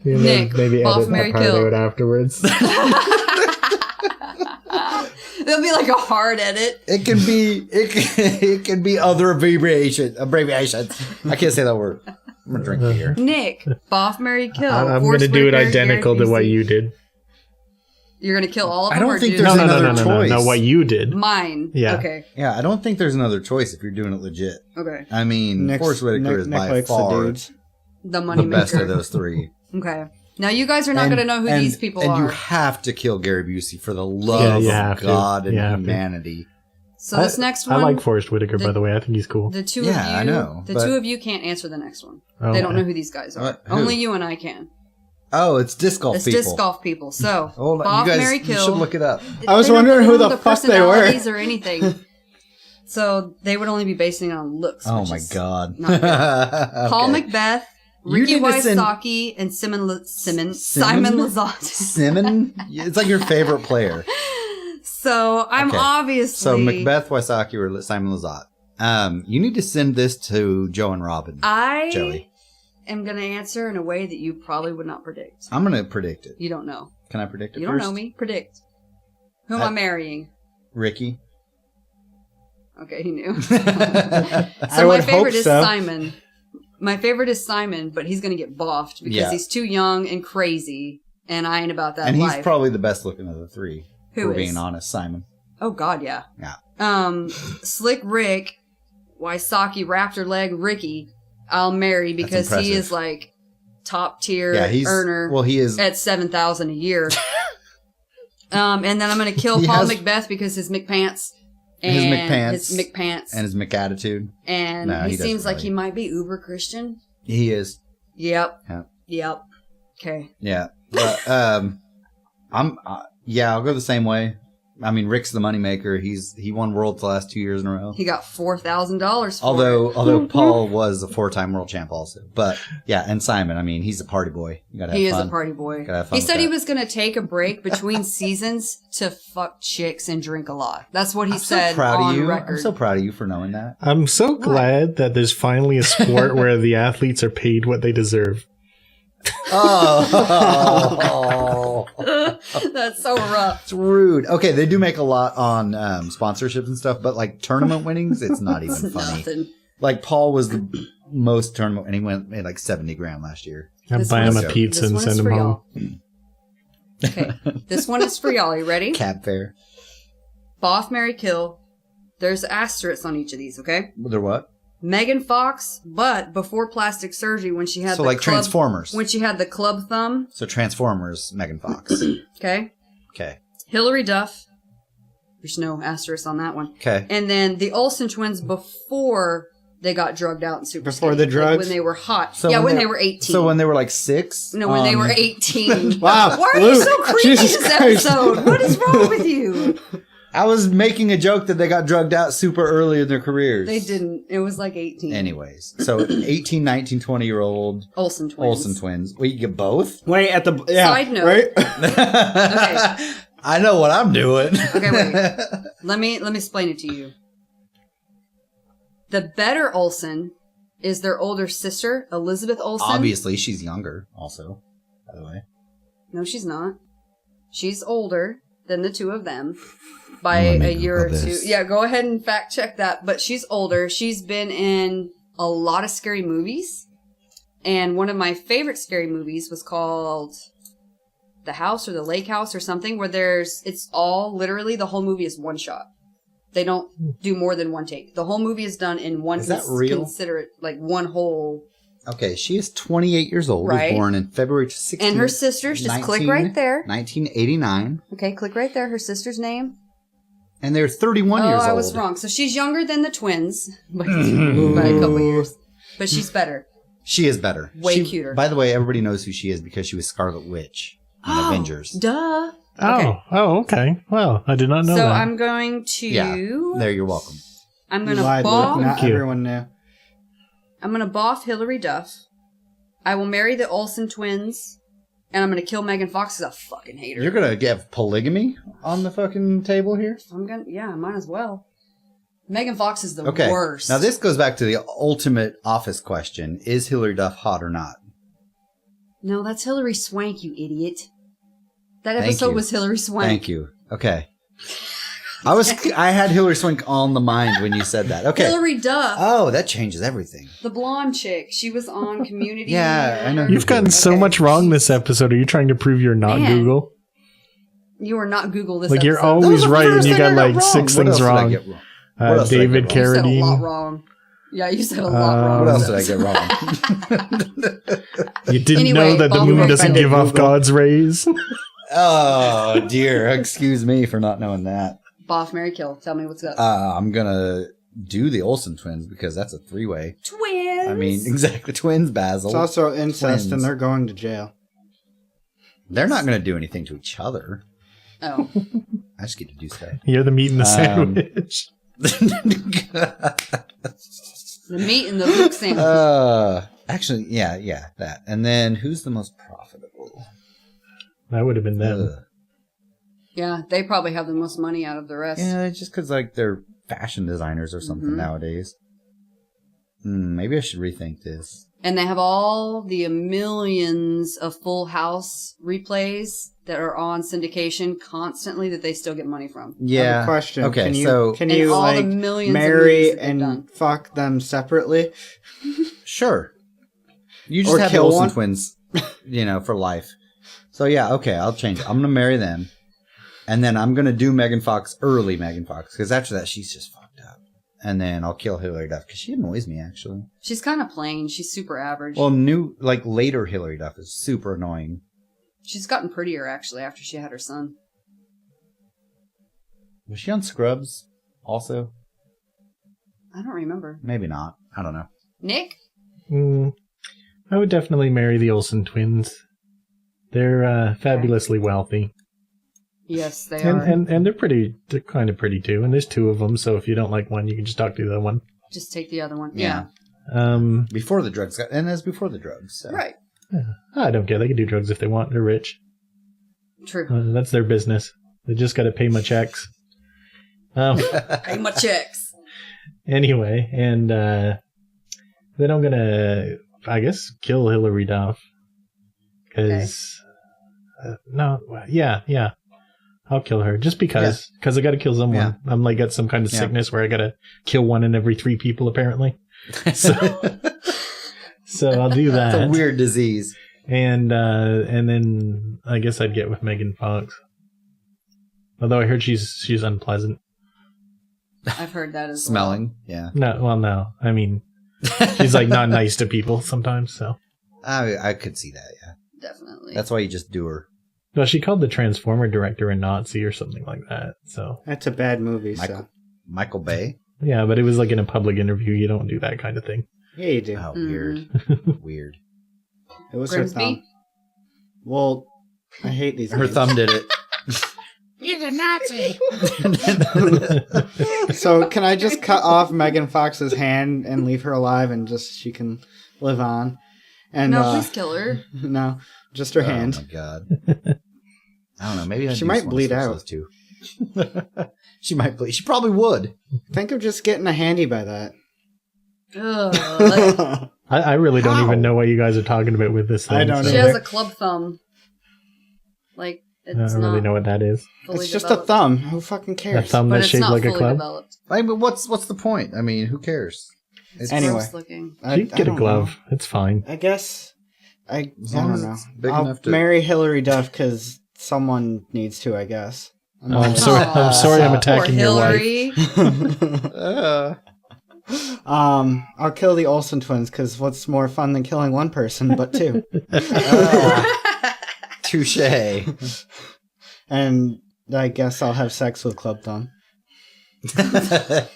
You know, Nick, maybe Boff, edit Marry, that part Kill. out afterwards. There'll be like a hard edit. It can be other abbreviations. I can't say that word. I'm gonna drink beer. Nick, Boff, Marry, Kill. I'm Forrest going to do it Whitaker, identical Gary to what Busey. you did. You're going to kill all of I them? don't or think do there's No, another no, choice. what you did. mine. Yeah. Okay. Yeah, I don't think there's another choice if you're doing it legit. Okay. I mean, Forrest Whitaker is by likes the far dudes. The money the best maker. of those three. Okay. Now you guys are not going to know who these people and are. you have to kill Gary Busey for the love you of have to. God and You have to. humanity. So this next one, I like Forrest Whitaker, by the way. I think he's cool. the two Yeah, of you, I know, the but- two of you can't answer the next one. Oh, They don't okay. know who these guys are. What? Who? Only you and I can. Oh, it's disc golf It's people. disc golf people. So, Hold on, Boff, you guys Marry, you Kill. should look it up. I was They don't wondering who know the fuck they were. personalities or anything. So they would only be basing it on looks. Oh which my is god. not good. Paul Okay. Macbeth, You Ricky need to send- Wysocki, and Simon Simon? Lizotte. Simon? It's like your favorite player. So I'm Okay. obviously So Macbeth, Wysocki, or Simon Lizotte. You need to send this to Joe and Robin. I Joey. am going to answer in a way that you probably would not predict. I'm going to predict it. You don't know. Can I predict it You first? don't know me. Predict. Who am I marrying? Ricky. Okay, he knew. I So my would favorite hope is so. Simon. My favorite is Simon, but he's going to get boffed because Yeah. he's too young and crazy, and I ain't about that And he's life. probably the best looking of the three. Who if we're is? being honest, Simon. Oh God, yeah. Yeah. Slick Rick, Wysocki, Raptor Leg Ricky, I'll marry because he impressive. is like top tier Yeah, he's earner well. He is. at $7,000 a year. And then I'm going to kill He Paul has- Macbeth because his McPants. His McPants. His McPants. And his McAttitude. And No, he he doesn't seems like really. he might be uber Christian. He is. Yep. Yeah. Yep. Okay. Yeah. But I'll go the same way. I mean, Rick's the moneymaker. He won Worlds the last 2 years in a row. He got $4,000 for it. Although Paul was a 4-time world champ also. But yeah, and Simon, I mean, he's a party boy. You gotta have He is fun. a party boy. Gotta have fun He with said he that. was going to take a break between seasons to fuck chicks and drink a lot. That's what he I'm said so proud on of you. record. I'm so proud of you for knowing that. I'm so glad that there's finally a sport where the athletes are paid what they deserve. Oh, That's so rough. it's rude. Okay, they do make a lot on sponsorships and stuff, but like tournament winnings, it's not even funny. Nothing. Like Paul was the most tournament, and he made like 70 grand last year. I'd This buy him one's- a pizza this and one send is him for home. y'all. Okay. This one is for y'all. You ready? Cab fare. Boff, Marry, Kill. There's asterisks on each of these, okay? They're what? Megan Fox, but before plastic surgery, when she had Transformers. When she had the club thumb. So Transformers, Megan Fox. Okay. Okay. Hilary Duff. There's no asterisk on that one. Okay. And then the Olsen twins before they got drugged out in Super Before State, the drugs? when they were hot. So when they were 18. So when they were like 6? No, when they were 18. Wow. Why are you so creepy Jesus this Christ. episode? What is wrong with you? I was making a joke that they got drugged out super early in their careers. They didn't. It was like 18. Anyways, so 18, 19, 20-year-old Olsen twins. Well, you get both? Wait, Side note. right? Okay. I know what I'm doing. Okay, wait. Let me explain it to you. The better Olsen is their older sister, Elizabeth Olsen. Obviously, she's younger also, by the way. No, she's not. She's older than the two of them by I'm gonna a make year or Google two. this. Yeah, go ahead and fact check that. But she's older. She's been in a lot of scary movies. And one of my favorite scary movies was called The House or The Lake House or something, where it's all literally the whole movie is one shot. They don't do more than one take. The whole movie is done in one. Is that real? Consider it like one whole. Okay, she is 28 years old. Right. Was born in February 16th. And her sisters, just click right there. 1989. Okay, click right there. Her sister's name. And they're 31 years old. Oh, I was wrong. So she's younger than the twins by a couple years. But she's better. She is better. Way cuter. By the way, everybody knows who she is because she was Scarlet Witch in Avengers. Duh. Oh, okay. Well, I did not know So that. I'm going to... Yeah, there, you're welcome. I'm going to Lied, Luke. boff... Not you. everyone knew. I'm going to boff Hilary Duff. I will marry the Olsen twins. And I'm going to kill Megan Fox because I fucking hate her. You're going to have polygamy on the fucking table here? Yeah, I might as well. Megan Fox is the Okay. worst. Now, this goes back to the ultimate office question. Is Hilary Duff hot or not? No, that's Hilary Swank, you idiot. That Thank episode you. was Hilary Swank. Thank you. Okay. I had Hilary Swank on the mind when you said that. Okay. Hilary Duff. Oh, that changes everything. The blonde chick. She was on Community. Yeah, I know. You've gotten so Okay. much wrong this episode. Are you trying to prove you're not Man. Google? You are not Google this Like, you're episode. always That was the right, and first you thing got I like wrong. 6 What things else did I wrong. get wrong? What else did I David get wrong? You said a lot Carradine. wrong. Yeah, you said a lot wrong. What else did I get wrong? You didn't Anyway, know that the Bob moon doesn't offended give off Google. God's rays? Oh, dear. Excuse me for not knowing that. Boff, Mary, Kill. Tell me what's up. I'm going to do the Olsen twins because that's a 3-way. Twins. I mean, exactly. Twins, Basil. It's also incest, Twins. and they're going to jail. They're not going to do anything to each other. Oh. I just get to do stuff. You're the meat in the sandwich. The meat in the Luke sandwich. Actually, yeah, that. And then who's the most profitable? That would have been them. Ugh. Yeah, they probably have the most money out of the rest. Yeah, it's just because like they're fashion designers or something Mhm. nowadays. Maybe I should rethink this. And they have all the millions of Full House replays that are on syndication constantly that they still get money from. I Yeah. have a question. Okay, can you, so can And you all the like millions of marry movies that they've and done. fuck them separately? sure, you just Or have the kill Olsen one? twins, for life. So yeah, okay, I'll change it. I'm gonna marry them, and then I'm gonna do early Megan Fox, because after that she's just fucked up. And then I'll kill Hilary Duff because she annoys me actually. She's kind of plain. She's super average. Well, later Hilary Duff is super annoying. She's gotten prettier, actually, after she had her son. Was she on Scrubs also? I don't remember. Maybe not. I don't know. Nick? I would definitely marry the Olsen twins. They're fabulously wealthy. Yes, they are. And they're kind of pretty too. And there's 2 of them, so if you don't like one, you can just talk to the other one. Just take the other one. Yeah. Yeah. Before the drugs and that's before the drugs. So. Right. I don't care. They can do drugs if they want. They're rich. True. That's their business. They just got to pay my checks. Pay my checks. Anyway, and then I'm gonna, I guess, kill Hilary Duff. Because, yeah, I'll kill her just because I got to kill someone. Yeah. I'm like got some kind of sickness where I got to kill 1 in every 3 people apparently. So I'll do that. It's a weird disease. And then I guess I'd get with Megan Fox. Although I heard she's unpleasant. I've heard that as Smelling, yeah. No. I mean, she's like not nice to people sometimes, so. I could see that, yeah. Definitely. That's why you just do her. No, she called the Transformer director a Nazi or something like that, so. That's a bad movie, so. Michael Bay? Yeah, but it was like in a public interview. You don't do that kind of thing. Yeah, you do. Oh, weird. Weird. It was Grimsby? her thumb. Well, I hate these Her names. thumb did it. He's a Nazi. So can I just cut off Megan Fox's hand and leave her alive and just she can live on? And No, please kill her. No, just her hand. Oh my god. I don't know. Maybe She might bleed out. Too. She might bleed. She probably would. Think of just getting a handy by that. Ugh. I really don't How? even know what you guys are talking about with this thing. I don't so She either. has a club thumb. Like, I it's don't not really know what that is. fully It's just a developed. thumb. Who fucking A cares? thumb But that's it's shaped not like a fully club. developed. I mean, what's the point? I mean, who cares? It's Anyway. Gross looking. I You can get a don't glove. It's fine. know. I guess. I long don't as know. it's big I'll enough to- marry Hillary Duff because someone needs to, I guess. Oh, I'm sorry. I'm sorry. I'm Poor attacking your wife. Hillary. I'll kill the Olsen twins because what's more fun than killing one person but two? touche. And I guess I'll have sex with Club Thumb. I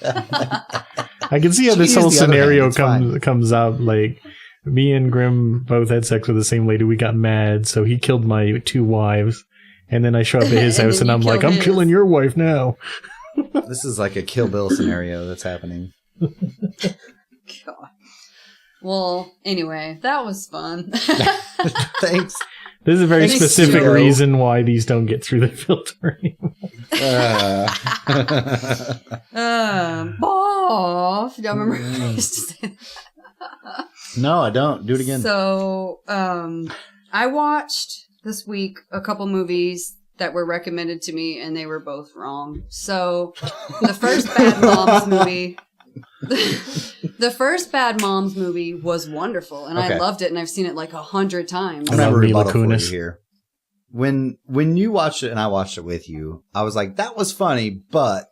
can see how She this can whole use the other scenario hand, it's fine. comes up. Like, me and Grim both had sex with the same lady. We got mad, so he killed my 2 wives. And then I show up at his And house then and you I'm like, kill I'm his. killing your wife now. This is like a Kill Bill scenario that's happening. God. Well, anyway, that was fun. Thanks. This is a very Thanks, specific Joe. reason why these don't get through the filter anymore. Boff. Y'all remember I used to say that? No, I don't. Do it again. So, I watched this week a couple movies that were recommended to me, and they were both wrong. So, the first Bad Moms movie, the first Bad Moms movie was wonderful, and I Okay. loved it, and I've seen it like 100 times. I'm gonna have a love Mila rebuttal for you Kunis. here. When you watched it and I watched it with you, I was like, that was funny, but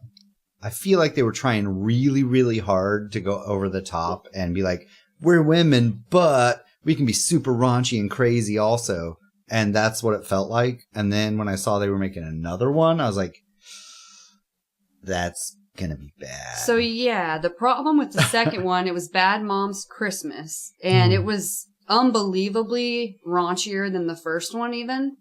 I feel like they were trying really, really hard to go over the top and be like, we're women, but we can be super raunchy and crazy also. And that's what it felt like. And then when I saw they were making another one, I was like, that's gonna be bad. So yeah, the problem with the second one, it was Bad Moms Christmas, and it was unbelievably raunchier than the first one, even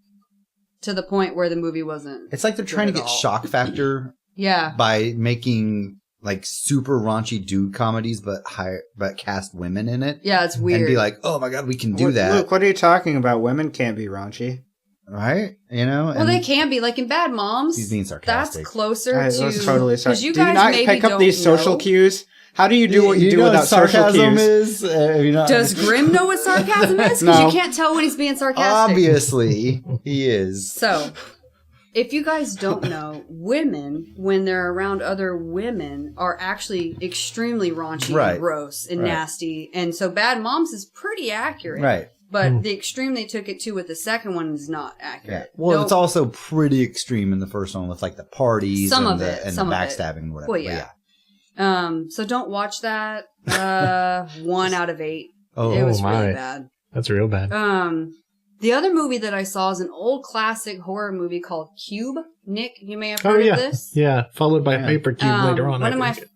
to the point where the movie wasn't. It's like they're trying to good get at all. shock factor Yeah, by making like super raunchy dude comedies, but cast women in it. yeah, it's weird. And be like, oh my god, we can do that. Luke, what are you talking about? Women can't be raunchy. Right? You know? well, they can be like in Bad Moms. He's being sarcastic. That's closer I to. was totally because sorry. you Do you guys not maybe pick up don't these social know. cues? How do you do what you do know without social cues? is? Does Grim know what sarcasm is? Because No. you can't tell when he's being sarcastic. Obviously, he is. So, if you guys don't know, women, when they're around other women, are actually extremely raunchy Right. and gross and Right. nasty. And so Bad Moms is pretty accurate. Right. But the extreme they took it to with the second one is not Yeah. accurate. Well, No- it's also pretty extreme in the first one with like the parties Some and of the, it, and some the of it. backstabbing and whatever. Well, But yeah. So don't watch that. 1 out of 8. Oh, It was my. really bad. That's real bad. The other movie that I saw is an old classic horror movie called Cube. Nick, you may have Oh, heard yeah. of this. Yeah, followed by Yeah. Hypercube later on. One of I my think.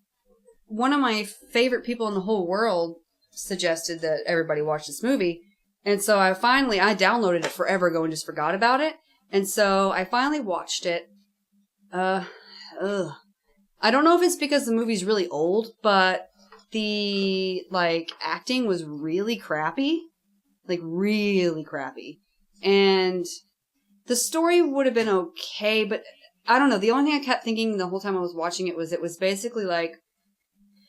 one of my favorite people in the whole world suggested that everybody watch this movie, and so I downloaded it forever ago and just forgot about it, and so I finally watched it. I don't know if it's because the movie's really old, but the acting was really crappy, really crappy, and the story would have been okay, but I don't know. The only thing I kept thinking the whole time I was watching it was basically like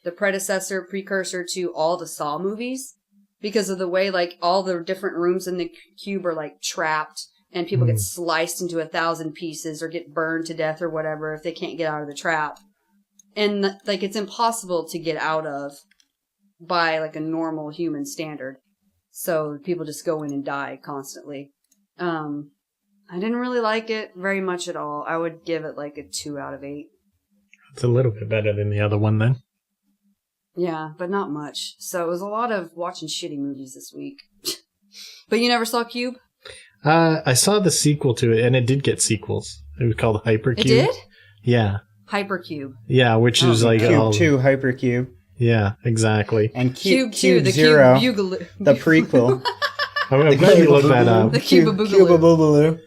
the precursor to all the Saw movies, because of the way all the different rooms in the cube are trapped and people get sliced into 1,000 pieces or get burned to death or whatever if they can't get out of the trap. And it's impossible to get out of by a normal human standard. So people just go in and die constantly. I didn't really like it very much at all. I would give it a 2 out of 8. It's a little bit better than the other one then. Yeah, but not much. So it was a lot of watching shitty movies this week. But you never saw Cube? I saw the sequel to it, and it did get sequels. It was called Hypercube. It did? Yeah. Hypercube. Yeah, which is like Cube 2, Hypercube. Yeah, exactly. And Cube 2, the Zero, Cube Boogaloo. the prequel. I'm glad you looked that up. The Cube Boogaloo. Boogaloo.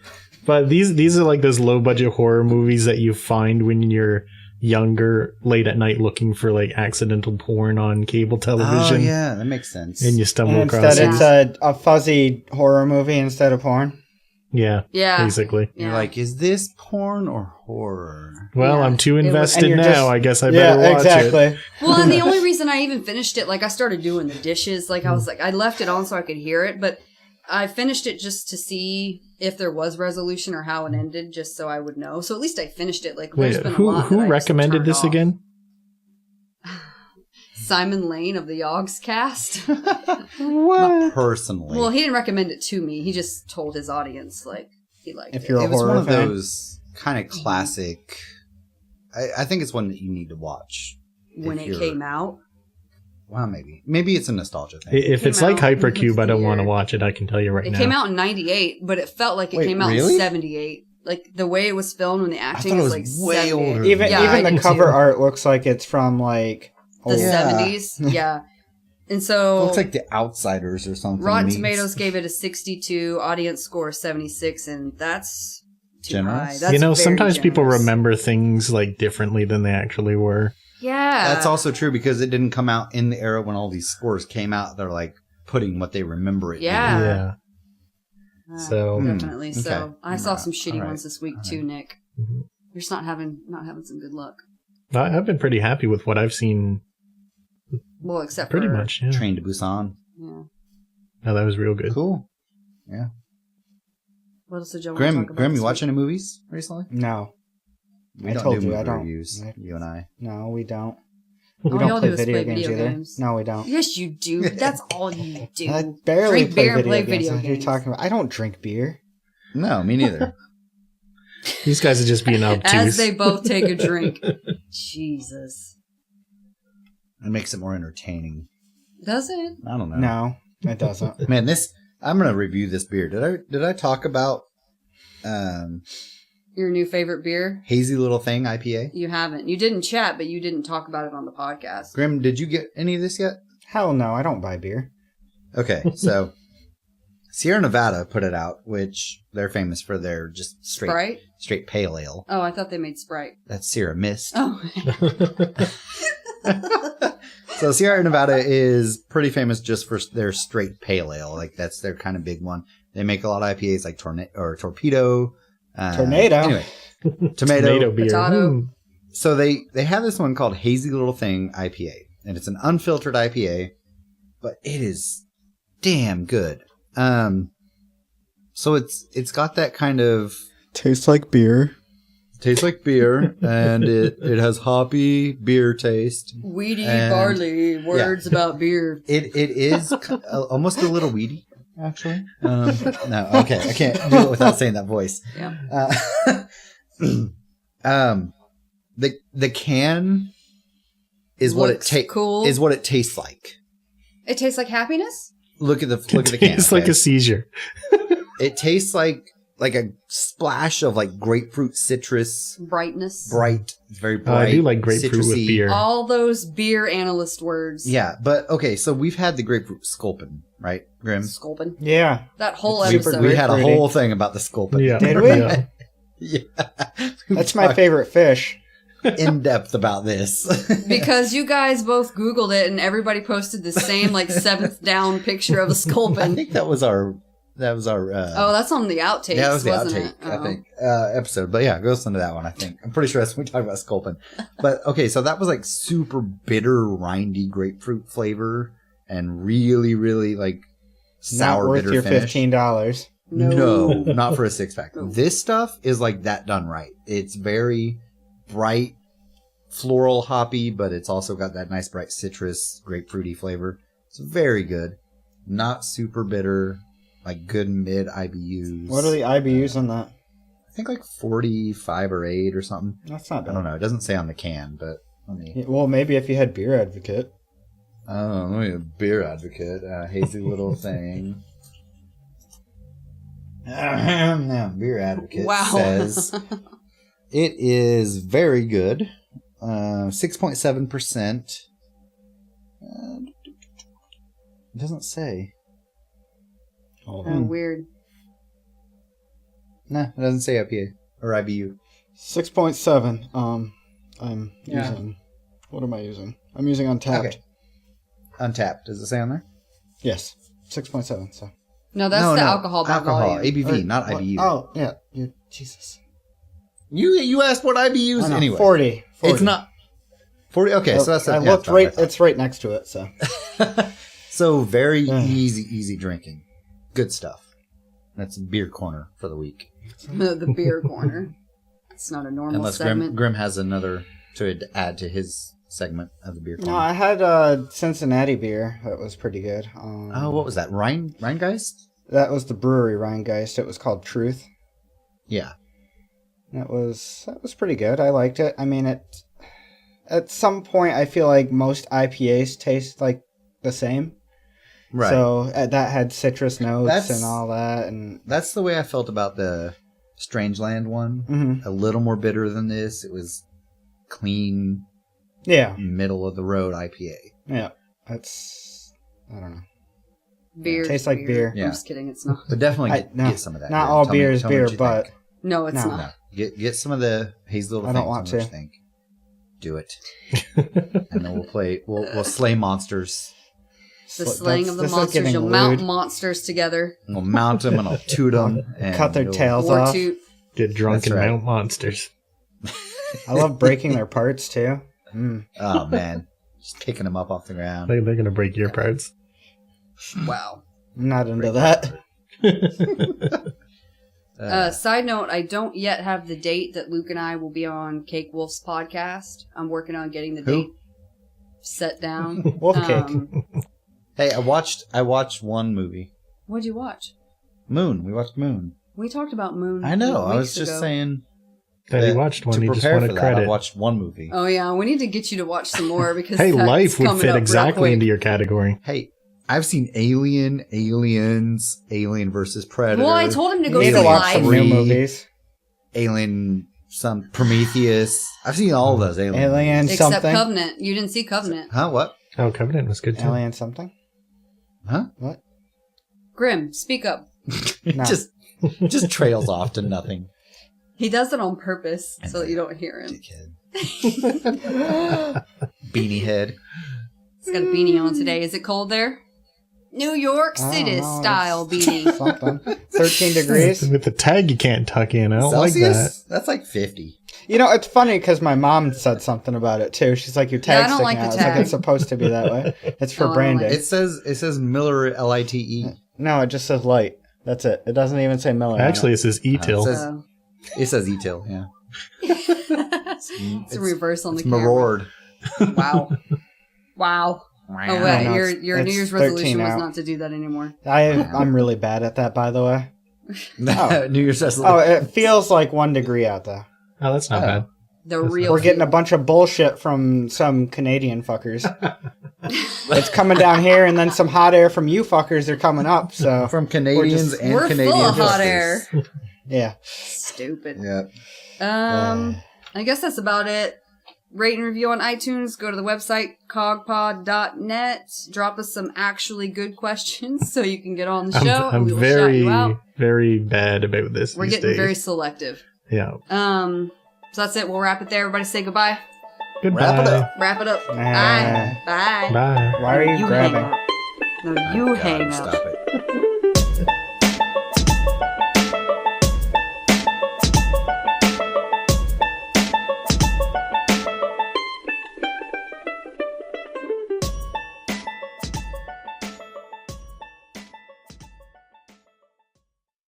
But these are like those low budget horror movies that you find when you're younger, late at night, looking for like accidental porn on cable television. Oh yeah, that makes sense. And you stumble And across instead, it. it's a fuzzy horror movie instead of porn. Yeah, Yeah. basically. You're Yeah. like, is this porn or horror? Well, Yeah. I'm too It was- invested And you're now. just- I guess I better watch exactly. it. Well, and the only reason I even finished it, like I started doing the dishes, like I was like, I left it on so I could hear it, but I finished it just to see if there was resolution or how it ended, just so I would know. So at least I finished it. Like, Wait, there's been a lot that who I just recommended turned this off. again? Simon Lane of the Yogs cast. Personally, Well, he didn't recommend it to me. He just told his audience, like, he liked If it. you're a it was horror one of fan. those kind of classic. I think it's one that you need to watch When if it you're- came out. Well, maybe it's a nostalgia thing. If came it's like out Hypercube, I don't want to weird. watch it. I can tell you right It now. came out in 98, but it felt like it Wait, came out really? in 78. Like, the way it was filmed and the acting thought it was was like way 78. older. Even Yeah, I even the did cover too. art looks like it's from like The old. Yeah. 70s. Yeah. And so Looks like The Outsiders or something. Rotten meets- Tomatoes gave it a 62, audience score 76, and that's too Generous? high. That's You know, very sometimes people generous. remember things like differently than they actually were. Yeah. That's also true because it didn't come out in the era when all these scores came out. They're like putting what they remember it. Yeah. Yeah. Yeah, So- definitely. okay. So I saw some shitty Alright. ones this week too, Nick. Mhm. You're just not having some good luck. I've been pretty happy with what I've seen. Well, except Pretty for much. Yeah. Train to Busan. Yeah. No, that was real good. Cool. What else did y'all want to talk about? Grim, this you week? watch any movies recently? No, We I don't told do you, movie I don't. reviews. You and I. no, we don't. All We don't y'all play do is video play games video either. games. No, we don't. Yes, you do. That's all you do. I barely Drink play beer and video play games. video What are you games. talking about? I don't drink beer. No, me neither. These guys are just being As obtuse. they both take a drink. Jesus. It makes it more entertaining. Does it? I don't know. No, it doesn't. Man, I'm gonna review this beer. Did I talk about Your new favorite beer? Hazy Little Thing IPA? You haven't. You didn't chat, but you didn't talk about it on the podcast. Grim, did you get any of this yet? Hell no, I don't buy beer. Okay, so Sierra Nevada put it out, which they're famous for their just Sprite? straight pale ale. Oh, I thought they made Sprite. That's Sierra Mist. Oh. So Sierra Nevada is pretty famous just for their straight pale ale. Like that's their kind of big one. They make a lot of IPAs like Torpedo. Tornado. Anyway, tomato. beer. Potato. Mm. So they have this one called Hazy Little Thing IPA, and it's an unfiltered IPA, but it is damn good. So it's got that kind of Tastes like beer. tastes like beer, and it has hoppy beer taste. Weedy And- barley. Words about beer. It is almost a little weedy, actually. No, okay, I can't do it without saying that voice. Yeah. The can is what it Looks cool. is what it tastes like. It tastes like happiness? Look at the can. It's like okay? a seizure. It tastes like a splash of like grapefruit citrus, Brightness. bright. It's very bright. I do like grapefruit with citrusy. beer. All those beer analyst words. Yeah, but okay, so we've had the grapefruit sculpin, right, Grim? Sculpin. Yeah. That whole It's super episode. We had a Grapefruity. whole thing about the sculpin. Yeah. Did we? Yeah. Yeah. That's my favorite fish. In depth about this. Because you guys both Googled it and everybody posted the same like seventh down picture of a I sculpin. think that was our Oh, that's on the outtakes, that was the wasn't outtake, it? I Oh. think, episode. But yeah, go listen to that one, I think. I'm pretty sure that's when we talk about sculpin. But okay, so that was like super bitter, rindy grapefruit flavor and really, really like sour Not worth bitter your finish. $15. No, not for a six pack. No. This stuff is like that done right. It's very bright, floral hoppy, but it's also got that nice bright citrus, grapefruity flavor. It's very good. Not super bitter, like good mid IBUs. What are the IBUs on that? think like 45 or 8 or something. That's not I bad. don't know. It doesn't say on the can, but let me. Yeah, well, maybe if you had Beer Advocate. Oh, let me a beer advocate. Hazy little thing. Beer advocate Wow. says it is very good. 6.7%. It doesn't say. Oh, weird. Nah, it doesn't say IPA or IBU. 6.7. I'm Yeah. using. What am I using? I'm using Untapped. Okay. Untapped. Does it say on there? Yes, 6.7. So. No, that's the alcohol by volume. ABV, Or not what? IBU. Oh yeah, Jesus. You asked what IBUs I know, anyway. 40. It's not 40. Okay, so that's I yeah, looked that's what I right. It's right next to it. So. thought. So very easy drinking. Good stuff. That's beer corner for the week. The beer corner. It's not a normal Unless segment. Grim has another to add to his segment of the beer corner. No, I had Cincinnati beer. That was pretty good. What was that? Rheingeist? That was the brewery Rheingeist. It was called Truth. Yeah. That was pretty good. I liked it. I mean, at some point, I feel like most IPAs taste like the same. Right. So that had citrus notes That's- and all that, and That's the way I felt about the Strangeland one. Mhm. A little more bitter than this. It was clean, yeah, middle of the road IPA. yeah. That's I don't know. Beer. Tastes like beer. Yeah. I'm just kidding. It's not. But definitely No, get some of that. not Grim. all Tell me- beer is tell me beer, what you but think. No, it's No. not. No. Get some of the hazy little I things. don't want Tell me what to. you think. Do it. And then we'll play. We'll slay monsters. The slaying of the monsters. You'll mount monsters together. We'll mount them and I'll toot them. And cut their you'll- tails War off. toot. Get drunk That's and right. mount monsters. I love breaking their parts too. Oh man, just picking them up off the ground. They're going to break your parts. Wow. I'm not into that. Side note, I don't yet have the date that Luke and I will be on Cake Wolf's podcast. I'm working on getting the date set down. Wolf cake. Hey, I watched one movie. What'd you watch? Moon. We watched Moon. We talked about Moon. I know. I was weeks just ago. saying. That he watched one, To he just prepare for wanted that, credit. I watched one movie. Oh yeah, we need to get you to watch some more because Hey, that's life would coming fit up real exactly quick. into your category. Hey, I've seen Alien, Aliens, Alien versus Predator. Well, I told him to go You need see to watch some Life. new movies. Alien, some Prometheus. I've seen all of those Alien. Alien Except something. Covenant. You didn't see Covenant. Huh? What? Oh, Covenant was good too. Alien something. Huh? What? Grim, speak up. No. just trails off to nothing. He does it on purpose so that you don't hear him. Dickhead. Beanie head. He's got a beanie on today. Is it cold there? New York I don't City know, style it's beanie. Something. 13 degrees. With the tag you can't tuck in. I don't like that. Celsius? That's like 50. You know, it's funny because my mom said something about it too. She's like, "Your Yeah, I tag's don't sticking like the out." It's like tag. it's supposed to be that way. It's for No, I don't branding. like It says Miller Lite. No, it just says light. That's it. It doesn't even say Miller. on Actually, it. it says E-Till. It says- It says E-Till, yeah. It's a reverse on the It's camera. Marord. Wow. Wow. Oh, No, wait. no, Your New it's Year's 13 resolution was out. not to do that anymore. I'm really bad at that, by the way. New Year's Oh, resolution. it feels like 1 degree out there. Oh, that's not bad. The real. We're getting a bunch of bullshit from some Canadian fuckers. It's coming down here, and then some hot air from you fuckers are coming up. So From Canadians just- and We're Canadian full of hot justice. air. yeah, Stupid. Yeah. I guess that's about it. Rate and review on iTunes. Go to the website, CoGPod.net. Drop us some actually good questions so you can get on the show and I'm we will shout you out. very bad about this. We're these getting days. very selective. Yeah. So that's it. We'll wrap it there. Everybody say goodbye. Goodbye. Wrap it up. Wrap it up. Nah. Bye. Bye. Bye. why are you hang grabbing? up. No, you God, hang up. Stop it.